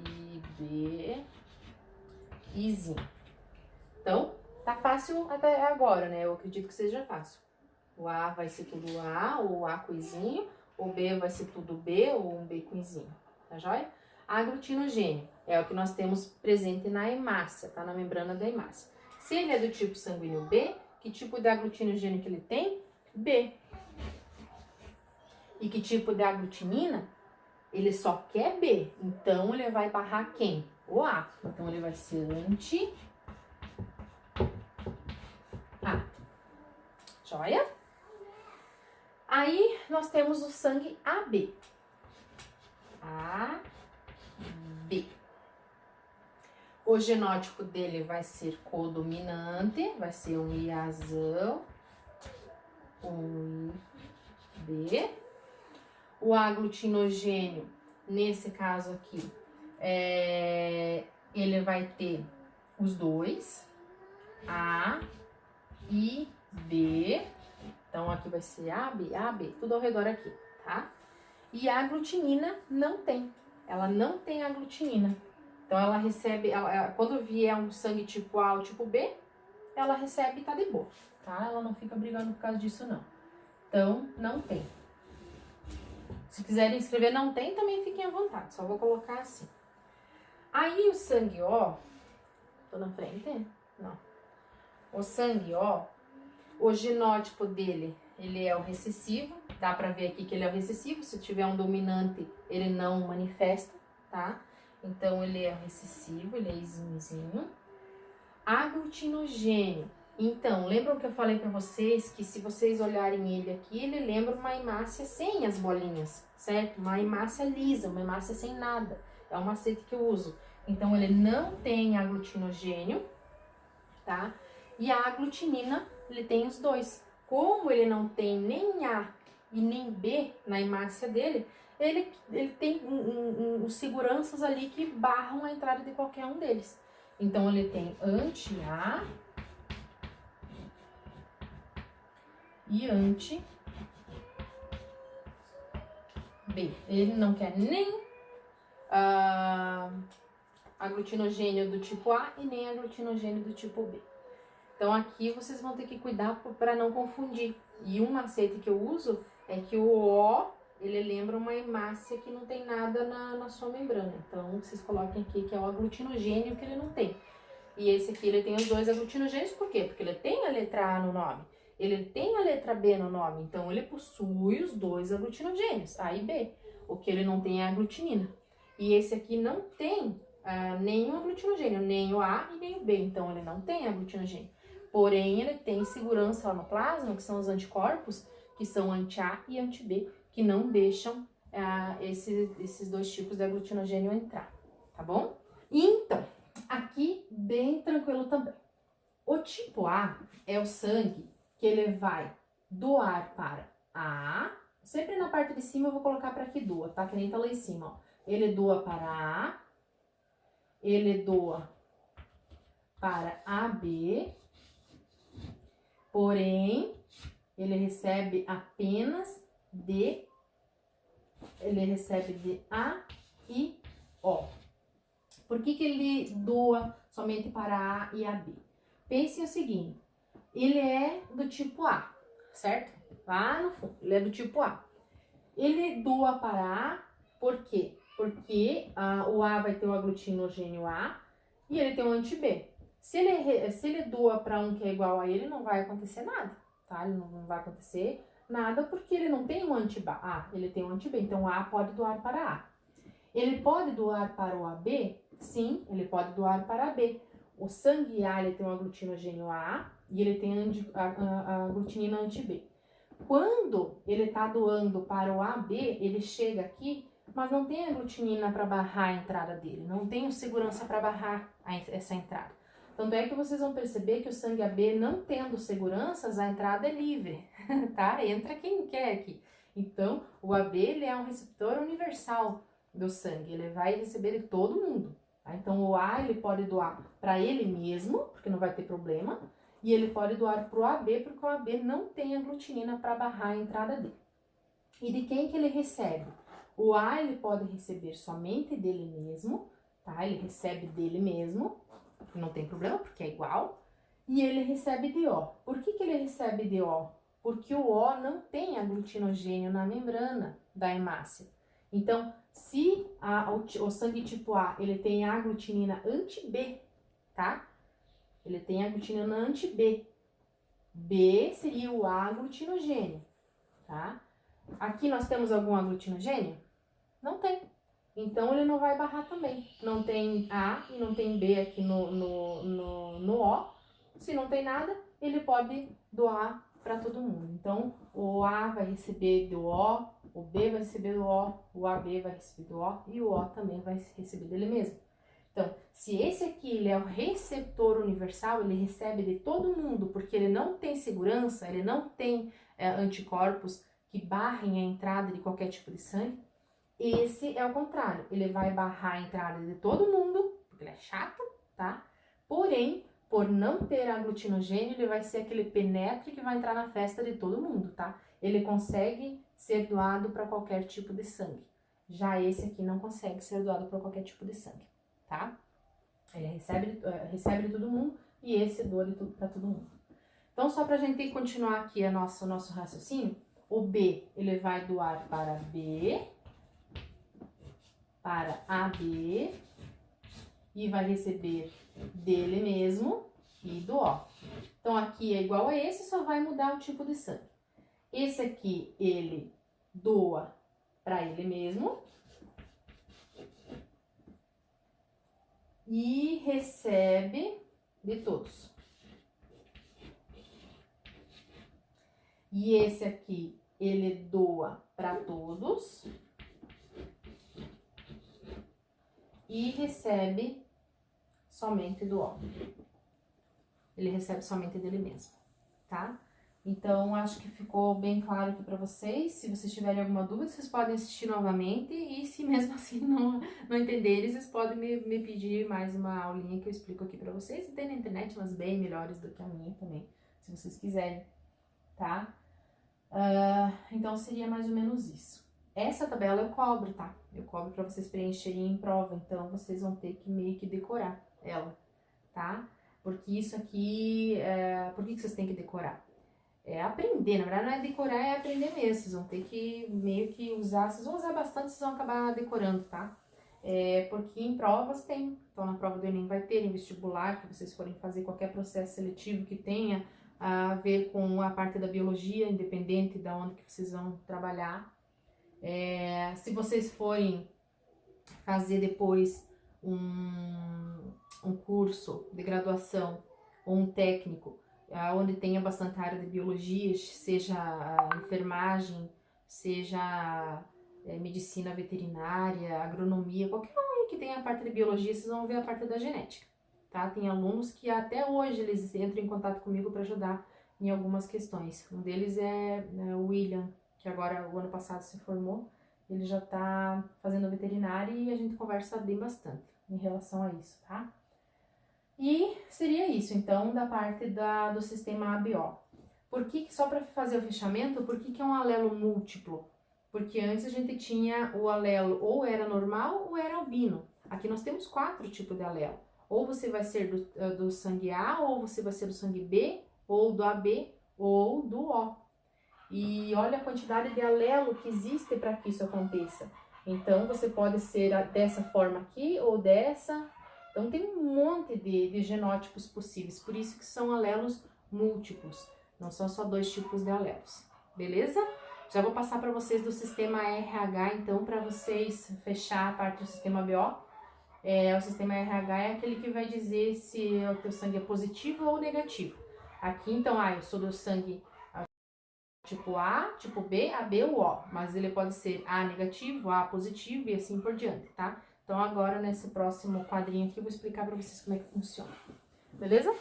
IB, Izinho. Então, tá fácil até agora, né? Eu acredito que seja fácil. O A vai ser tudo A, ou A com Izinho. O B vai ser tudo B, ou um B com Izinho. Tá joia? Aglutinogênio é o que nós temos presente na hemácia, tá? Na membrana da hemácia. Se ele é do tipo sanguíneo B, que tipo de aglutinogênio que ele tem? B. E que tipo de aglutinina? Ele só quer B. Então, ele vai barrar quem? O A. Então, ele vai ser anti-A. Joia? Aí, nós temos o sangue AB. AB. O genótipo dele vai ser codominante, vai ser um Iazão, um B. O aglutinogênio, nesse caso aqui, ele vai ter os dois, A e B. Então, aqui vai ser A, B, tudo ao redor aqui, tá? E a aglutinina não tem. Ela não tem aglutinina. Então, ela recebe, quando vier um sangue tipo A ou tipo B, ela recebe e tá de boa, tá? Ela não fica brigando por causa disso, não. Então, não tem. Se quiserem escrever não tem, também fiquem à vontade. Só vou colocar assim. Aí, o sangue O... Tô na frente? Não. O sangue O, o genótipo dele, ele é o recessivo. Dá pra ver aqui que ele é o recessivo. Se tiver um dominante, ele não manifesta, tá? Então, ele é recessivo, ele é izinho. Aglutinogênio, Então, lembram que eu falei pra vocês que se vocês olharem ele aqui, ele lembra uma hemácia sem as bolinhas, certo? Uma hemácia lisa, uma hemácia sem nada. É o macete que eu uso. Então, ele não tem aglutinogênio, tá? E a aglutinina, ele tem os dois. Como ele não tem nem A e nem B na hemácia dele, ele tem seguranças ali que barram a entrada de qualquer um deles. Então, ele tem anti-A e anti-B. Ele não quer nem aglutinogênio do tipo A e nem aglutinogênio do tipo B. Então aqui vocês vão ter que cuidar para não confundir. E um macete que eu uso é que o O, ele lembra uma hemácia que não tem nada na sua membrana. Então vocês coloquem aqui que é o aglutinogênio que ele não tem. E esse aqui ele tem os dois aglutinogênios, por quê? Porque ele tem a letra A no nome, ele tem a letra B no nome, então ele possui os dois aglutinogênios, A e B. O que ele não tem é a aglutinina. E esse aqui não tem nenhum aglutinogênio, nem o A e nem o B, então ele não tem aglutinogênio. Porém, ele tem segurança lá no plasma, que são os anticorpos, que são anti-A e anti-B, que não deixam esses dois tipos de aglutinogênio entrar, tá bom? Então, aqui bem tranquilo também. O tipo A é o sangue que ele vai doar para A, sempre na parte de cima eu vou colocar para que doa, tá? Que nem tá lá em cima, ó. Ele doa para A, ele doa para AB, porém, ele recebe apenas de A e O. Por que ele doa somente para A e AB? Pense o seguinte, ele é do tipo A, certo? Lá no fundo, ele é do tipo A. Ele doa para A, por quê? Porque o A vai ter o aglutinogênio A e ele tem o anti-B. Se ele doa para um que é igual a ele, não vai acontecer nada, tá? Ele não vai acontecer nada porque ele não tem um anti-A, ele tem um anti-B. Então, A pode doar para A. Ele pode doar para o AB? Sim, ele pode doar para B. O sangue A ele tem um aglutinogênio A e ele tem a aglutinina anti-B. Quando ele está doando para o AB, ele chega aqui, mas não tem aglutinina para barrar a entrada dele, não tem segurança para barrar essa entrada. Tanto é que vocês vão perceber que o sangue AB, não tendo seguranças, a entrada é livre, tá? Entra quem quer aqui. Então, o AB ele é um receptor universal do sangue, ele vai receber de todo mundo. Tá? Então, o A ele pode doar para ele mesmo, porque não vai ter problema, e ele pode doar para o AB, porque o AB não tem aglutinina para barrar a entrada dele. E de quem que ele recebe? O A ele pode receber somente dele mesmo, tá? Ele recebe dele mesmo, não tem problema, porque é igual. E ele recebe de O. Por que ele recebe de O? Porque o O não tem aglutinogênio na membrana da hemácia. Então, se o sangue tipo A ele tem aglutinina anti-B, tá? Ele tem aglutinina anti-B. B seria o aglutinogênio, tá? Aqui nós temos algum aglutinogênio? Não tem. Então, ele não vai barrar também. Não tem A e não tem B aqui no O. Se não tem nada, ele pode doar para todo mundo. Então, o A vai receber do O B vai receber do o AB vai receber do O e o O também vai receber dele mesmo. Então, se esse aqui ele é o receptor universal, ele recebe de todo mundo, porque ele não tem segurança, ele não tem anticorpos que barrem a entrada de qualquer tipo de sangue. Esse é o contrário, ele vai barrar a entrada de todo mundo, porque ele é chato, tá? Porém, por não ter aglutinogênio, ele vai ser aquele penetre que vai entrar na festa de todo mundo, tá? Ele consegue ser doado para qualquer tipo de sangue. Já esse aqui não consegue ser doado para qualquer tipo de sangue, tá? Ele recebe de todo mundo e esse doa para todo mundo. Então, só pra gente continuar aqui o nosso raciocínio, o B, ele vai doar para B, para AB, e vai receber dele mesmo e do O. Então, aqui é igual a esse, só vai mudar o tipo de sangue. Esse aqui, ele doa para ele mesmo e recebe de todos. E esse aqui, ele doa para todos. E recebe somente do O. Ele recebe somente dele mesmo, tá? Então, acho que ficou bem claro aqui para vocês. Se vocês tiverem alguma dúvida, vocês podem assistir novamente. E se mesmo assim não entenderem, vocês podem me pedir mais uma aulinha que eu explico aqui para vocês. E tem na internet umas bem melhores do que a minha também, se vocês quiserem, tá? Então, seria mais ou menos isso. Essa tabela eu cobro, tá? Eu cobro para vocês preencherem em prova, então vocês vão ter que meio que decorar ela, tá? Porque isso aqui, por que vocês têm que decorar? É aprender, na verdade não é decorar, é aprender mesmo. Vocês vão ter que meio que usar, vocês vão usar bastante, vocês vão acabar decorando, tá? Porque em provas tem, então na prova do Enem vai ter, em vestibular, que vocês forem fazer qualquer processo seletivo que tenha a ver com a parte da biologia, independente de onde que vocês vão trabalhar. Se vocês forem fazer depois um curso de graduação ou um técnico, onde tenha bastante área de biologia, seja enfermagem, seja medicina veterinária, agronomia, qualquer um que tenha a parte de biologia, vocês vão ver a parte da genética, tá? Tem alunos que até hoje eles entram em contato comigo para ajudar em algumas questões. Um deles é o William, que agora o ano passado se formou. Ele já tá fazendo veterinária e a gente conversa bem bastante em relação a isso, tá? E seria isso, então, da parte do sistema ABO. Por que, só para fazer o fechamento, por que é um alelo múltiplo? Porque antes a gente tinha o alelo ou era normal ou era albino. Aqui nós temos 4 tipos de alelo. Ou você vai ser do sangue A, ou você vai ser do sangue B, ou do AB, ou do O. E olha a quantidade de alelo que existe para que isso aconteça. Então, você pode ser dessa forma aqui ou dessa. Então, tem um monte de genótipos possíveis. Por isso que são alelos múltiplos. Não são só 2 tipos de alelos. Beleza? Já vou passar para vocês do sistema RH, então, para vocês fechar a parte do sistema BO. O sistema RH é aquele que vai dizer se o teu sangue é positivo ou negativo. Aqui, então, eu sou do sangue tipo A, tipo B, AB ou O, mas ele pode ser A negativo, A positivo e assim por diante, tá? Então agora nesse próximo quadrinho aqui eu vou explicar para vocês como é que funciona, beleza?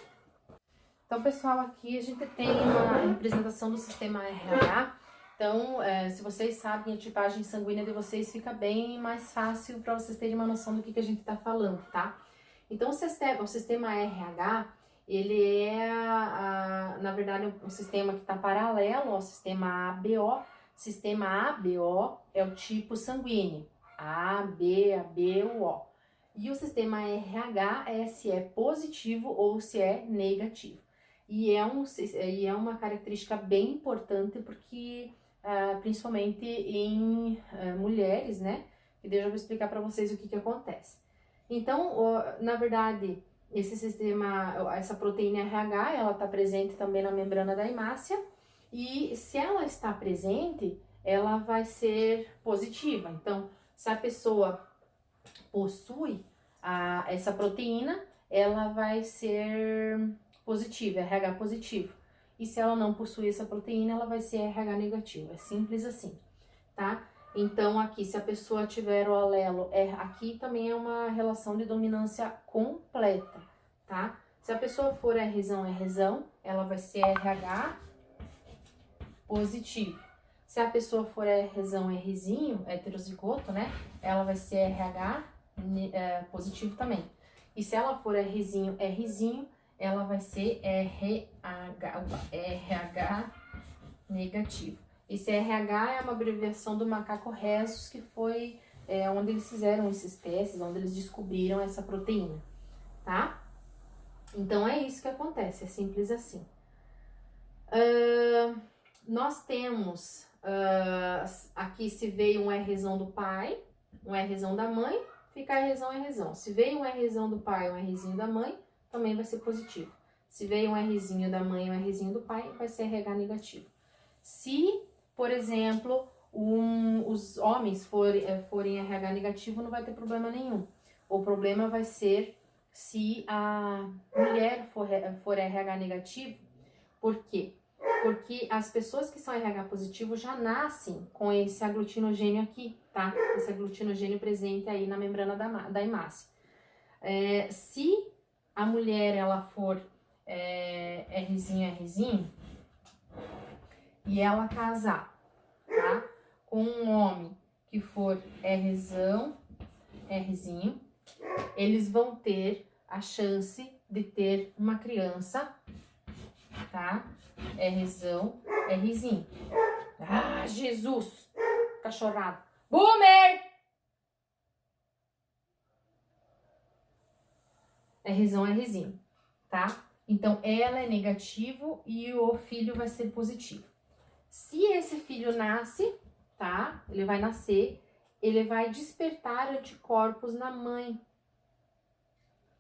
Então pessoal, aqui a gente tem uma representação do sistema RH. Então, se vocês sabem a tipagem sanguínea de vocês, fica bem mais fácil para vocês terem uma noção do que a gente tá falando, tá? Então o sistema RH, ele é, na verdade, um sistema que está paralelo ao sistema ABO. Sistema ABO é o tipo sanguíneo, A, B, AB, O. E o sistema RH é se é positivo ou se é negativo. E é uma característica bem importante porque, principalmente em mulheres, né? E daí eu já vou explicar para vocês o que acontece. Então, na verdade, esse sistema, essa proteína RH, ela está presente também na membrana da hemácia e se ela está presente, ela vai ser positiva. Então, se a pessoa possui essa proteína, ela vai ser positiva, RH positivo. E se ela não possui essa proteína, ela vai ser RH negativo. É simples assim, tá? Então, aqui, se a pessoa tiver o alelo, aqui também é uma relação de dominância completa, tá? Se a pessoa for Rzão, ela vai ser RH positivo. Se a pessoa for Rzão, Rzinho, heterozigoto, né? Ela vai ser RH positivo também. E se ela for Rzinho, ela vai ser RH negativo. Esse RH é uma abreviação do macaco rhesus, que foi onde eles fizeram esses testes, onde eles descobriram essa proteína, tá? Então, é isso que acontece, é simples assim. Nós temos, aqui se veio um Rzão do pai, um Rzão da mãe, fica Rzão. Se veio um Rzão do pai, um Rzinho da mãe, também vai ser positivo. Se veio um Rzinho da mãe, um Rzinho do pai, vai ser RH negativo. Se, por exemplo, os homens forem RH negativo, não vai ter problema nenhum. O problema vai ser se a mulher for RH negativo. Por quê? Porque as pessoas que são RH positivo já nascem com esse aglutinogênio aqui, tá? Esse aglutinogênio presente aí na membrana da hemácia. Se a mulher, ela for Rzinho, e ela casar, tá? Com um homem que for Rzinho, eles vão ter a chance de ter uma criança, tá? Rzinho. Ah, Jesus! Cachorrado. Boomer! Rzinho, tá? Então, ela é negativo e o filho vai ser positivo. Se esse filho nasce, tá? Ele vai nascer, ele vai despertar anticorpos na mãe,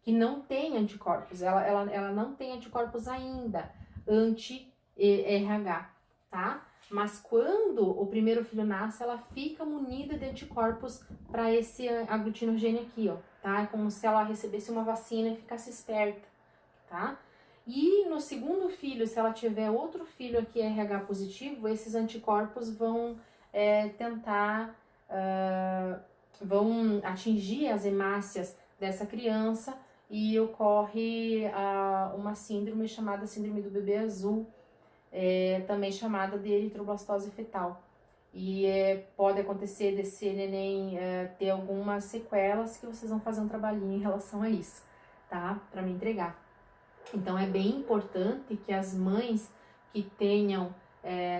que não tem anticorpos. Ela não tem anticorpos ainda, anti-RH, tá? Mas quando o primeiro filho nasce, ela fica munida de anticorpos para esse aglutinogênio aqui, ó, tá? É como se ela recebesse uma vacina e ficasse esperta, tá? E no segundo filho, se ela tiver outro filho aqui RH positivo, esses anticorpos vão vão atingir as hemácias dessa criança e ocorre uma síndrome chamada síndrome do bebê azul, também chamada de eritroblastose fetal. E pode acontecer desse neném ter algumas sequelas que vocês vão fazer um trabalhinho em relação a isso, tá? Para me entregar. Então, é bem importante que as mães que tenham,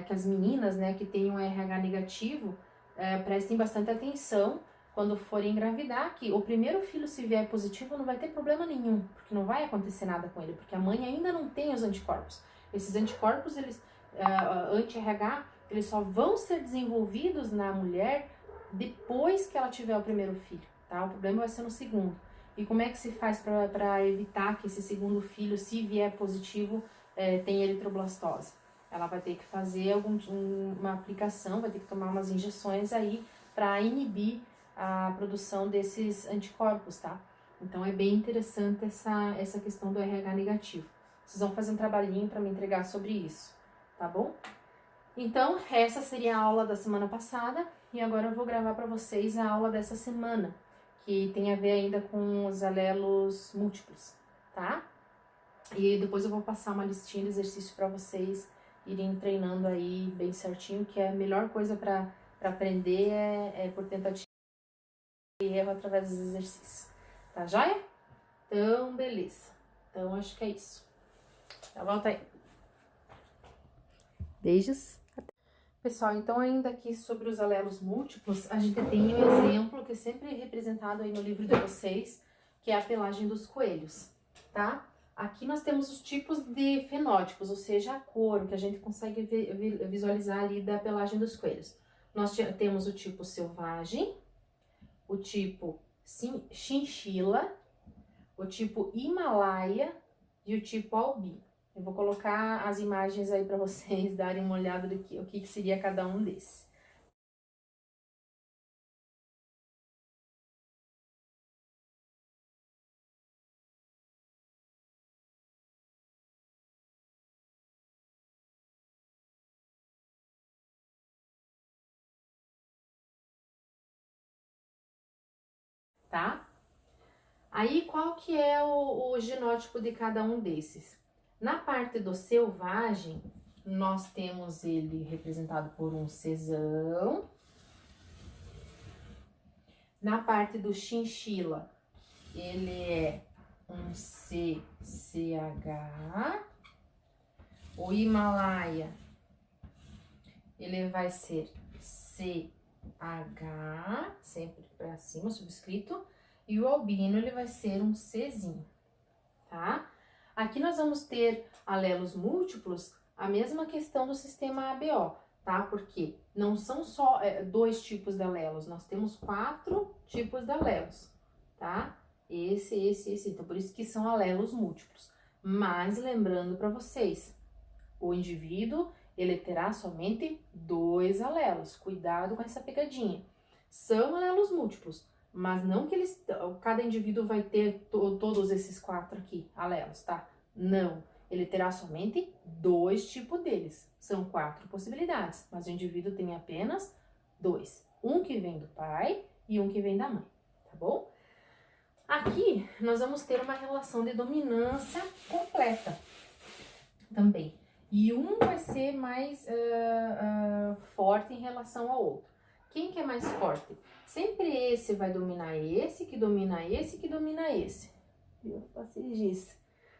que as meninas, né, que tenham RH negativo, prestem bastante atenção quando forem engravidar, que o primeiro filho, se vier positivo, não vai ter problema nenhum, porque não vai acontecer nada com ele, porque a mãe ainda não tem os anticorpos. Esses anticorpos, eles, anti-RH, eles só vão ser desenvolvidos na mulher depois que ela tiver o primeiro filho, tá? O problema vai ser no segundo. E como é que se faz para evitar que esse segundo filho, se vier positivo, tenha eritroblastose? Ela vai ter que fazer uma aplicação, vai ter que tomar umas injeções aí para inibir a produção desses anticorpos, tá? Então é bem interessante essa questão do RH negativo. Vocês vão fazer um trabalhinho para me entregar sobre isso, tá bom? Então, essa seria a aula da semana passada e agora eu vou gravar para vocês a aula dessa semana, que tem a ver ainda com os alelos múltiplos, tá? E depois eu vou passar uma listinha de exercício para vocês irem treinando aí bem certinho, que é a melhor coisa para aprender é por tentativa e erro através dos exercícios, tá joia? Então, beleza. Então, acho que é isso. Já volta aí. Beijos. Pessoal, então ainda aqui sobre os alelos múltiplos, a gente tem um exemplo que é sempre representado aí no livro de vocês, que é a pelagem dos coelhos, tá? Aqui nós temos os tipos de fenótipos, ou seja, a cor que a gente consegue visualizar ali da pelagem dos coelhos. Nós temos o tipo selvagem, o tipo chinchila, o tipo Himalaia e o tipo albino. Eu vou colocar as imagens aí para vocês darem uma olhada do que seria cada um desses. Tá? Aí, qual que é o genótipo de cada um desses? Na parte do selvagem, nós temos ele representado por um Czão. Na parte do chinchila, ele é um CCH. O Himalaia, ele vai ser CH, sempre para cima, subscrito. E o albino, ele vai ser um Czinho, tá? Aqui nós vamos ter alelos múltiplos, a mesma questão do sistema ABO, tá? Porque não são só 2 tipos de alelos, nós temos 4 tipos de alelos, tá? Esse. Então, por isso que são alelos múltiplos. Mas, lembrando para vocês, o indivíduo, ele terá somente 2 alelos. Cuidado com essa pegadinha. São alelos múltiplos, mas não que cada indivíduo vai ter todos esses 4 aqui, alelos, tá? Não. ele terá somente 2 tipos deles. São 4 possibilidades, mas o indivíduo tem apenas 2. Um que vem do pai e um que vem da mãe, tá bom? Aqui, nós vamos ter uma relação de dominância completa também. E um vai ser mais forte em relação ao outro. Quem que é mais forte? Sempre esse vai dominar esse, que domina esse, que domina esse. Eu passei disso.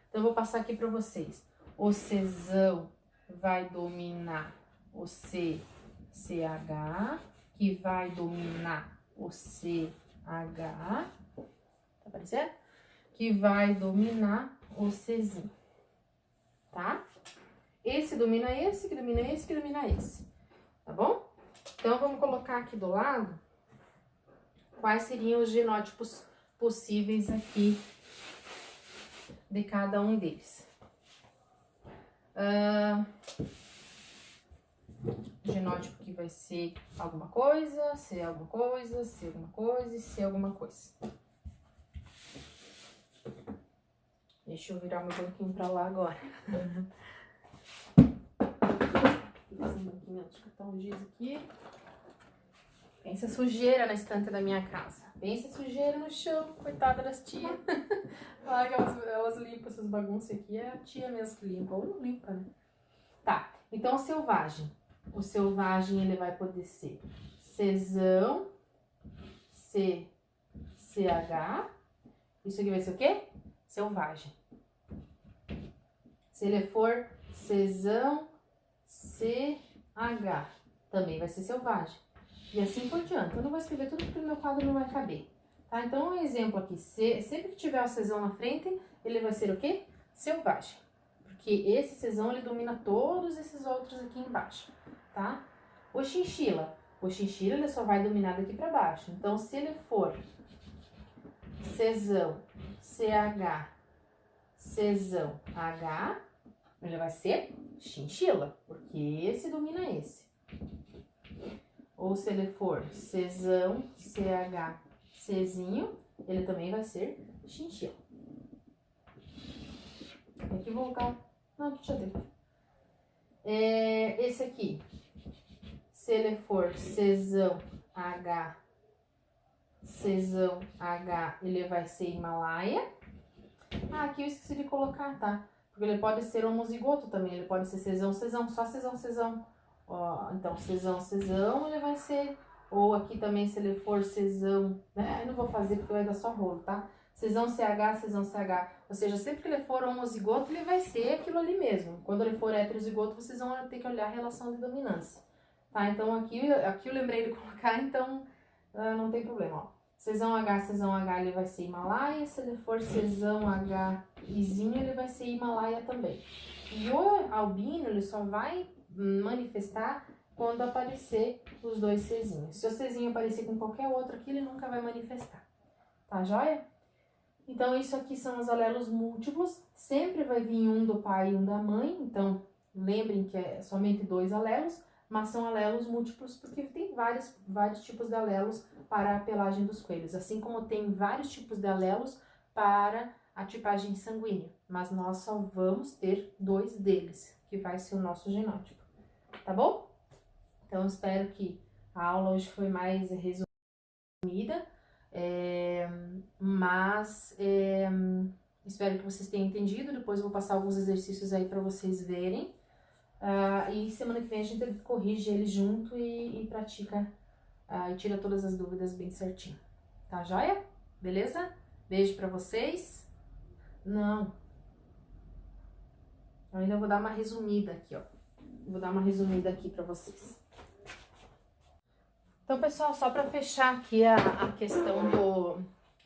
Então, eu vou passar aqui para vocês. O Czão vai dominar o CH, que vai dominar o CH, tá aparecendo? Que vai dominar o Czinho, tá? Esse domina esse, que domina esse, que domina esse, tá bom? Então, vamos colocar aqui do lado quais seriam os genótipos possíveis aqui de cada um deles. Genótipo que vai ser alguma coisa, ser alguma coisa, ser alguma coisa e ser alguma coisa. Deixa eu virar meu banquinho pra lá agora. Esse banquinho de cartão giz aqui. Pensa sujeira na estante da minha casa. Pensa sujeira no chão, coitada das tias. Olha que elas limpam essas bagunças aqui, é a tia mesmo que limpa, ou não limpa, né? Tá, então o selvagem. O selvagem, ele vai poder ser Czão, CH. Isso aqui vai ser o quê? Selvagem. Se ele for Czão, CH, também vai ser selvagem. E assim por diante. Eu não vou escrever tudo porque o meu quadro não vai caber. Tá? Então, um exemplo aqui. Sempre que tiver o Czão na frente, ele vai ser o quê? Selvagem. Porque esse Czão, ele domina todos esses outros aqui embaixo. Tá? O chinchila. O chinchila, ele só vai dominar daqui pra baixo. Então, se ele for Czão, CH, Czão, H, ele vai ser chinchila. Porque esse domina esse. Ou se ele for Czão, CH, Czinho, ele também vai ser chinchila. Aqui vou colocar... Não, aqui já deu. Esse aqui, se ele for Czão, H, ele vai ser Himalaia. Ah, aqui eu esqueci de colocar, tá? Porque ele pode ser homozigoto também, ele pode ser Czão, só Czão. Ó, então, Czão, ele vai ser... Ou aqui também, se ele for Czão... Eu não vou fazer porque vai dar só rolo, tá? Czão, CH. Ou seja, sempre que ele for homozigoto, ele vai ser aquilo ali mesmo. Quando ele for heterozigoto, vocês vão ter que olhar a relação de dominância. Tá? Então, aqui eu lembrei de colocar, então não tem problema, ó. Czão, H, ele vai ser Himalaia. Se ele for Czão, H, Izinho, ele vai ser Himalaia também. E o albino, ele só vai manifestar quando aparecer os dois Czinhos. Se o Czinho aparecer com qualquer outro aqui, ele nunca vai manifestar. Tá joia? Então, isso aqui são os alelos múltiplos. Sempre vai vir um do pai e um da mãe. Então, lembrem que é somente 2 alelos, mas são alelos múltiplos porque tem vários tipos de alelos para a pelagem dos coelhos. Assim como tem vários tipos de alelos para a tipagem sanguínea. Mas nós só vamos ter 2 deles, que vai ser o nosso genótipo. Tá bom? Então, espero que a aula hoje foi mais resumida, mas espero que vocês tenham entendido. Depois eu vou passar alguns exercícios aí para vocês verem. E semana que vem a gente corrige eles junto e pratica e tira todas as dúvidas bem certinho. Tá joia? Beleza? Beijo pra vocês. Não. Eu ainda vou dar uma resumida aqui, ó. Vou dar uma resumida aqui pra vocês. Então, pessoal, só para fechar aqui a questão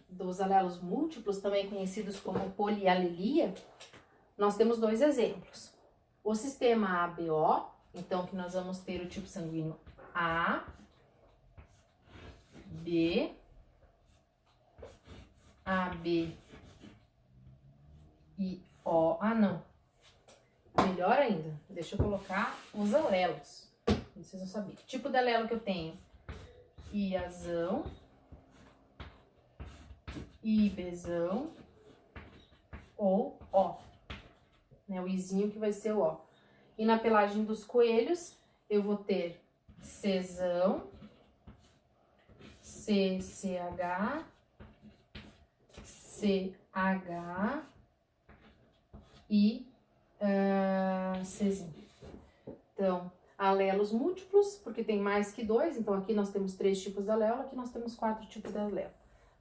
dos alelos múltiplos, também conhecidos como polialelia, nós temos 2 exemplos. O sistema ABO, então, que nós vamos ter o tipo sanguíneo A, B, AB e O. Ah, não. Melhor ainda, deixa eu colocar os alelos. Vocês vão saber que tipo de alelo que eu tenho. Iazão, IBzão ou O, né? O izinho que vai ser o ó. E na pelagem dos coelhos, eu vou ter Czão, CCH, CH e Czinho. Então, alelos múltiplos, porque tem mais que 2, então aqui nós temos 3 tipos de alelo, aqui nós temos 4 tipos de alelo.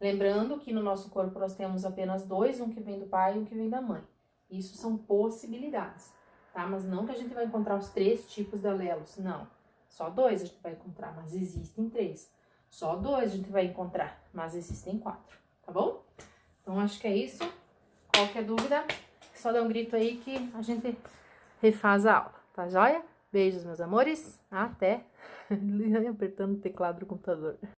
Lembrando que no nosso corpo nós temos apenas 2, um que vem do pai e um que vem da mãe. Isso são possibilidades, tá? Mas não que a gente vai encontrar os 3 tipos de alelos, não. Só 2 a gente vai encontrar, mas existem 3. Só 2 a gente vai encontrar, mas existem 4, tá bom? Então, acho que é isso. Qualquer dúvida, só dá um grito aí que a gente refaz a aula, tá joia? Beijos, meus amores. Até. Apertando o teclado do computador.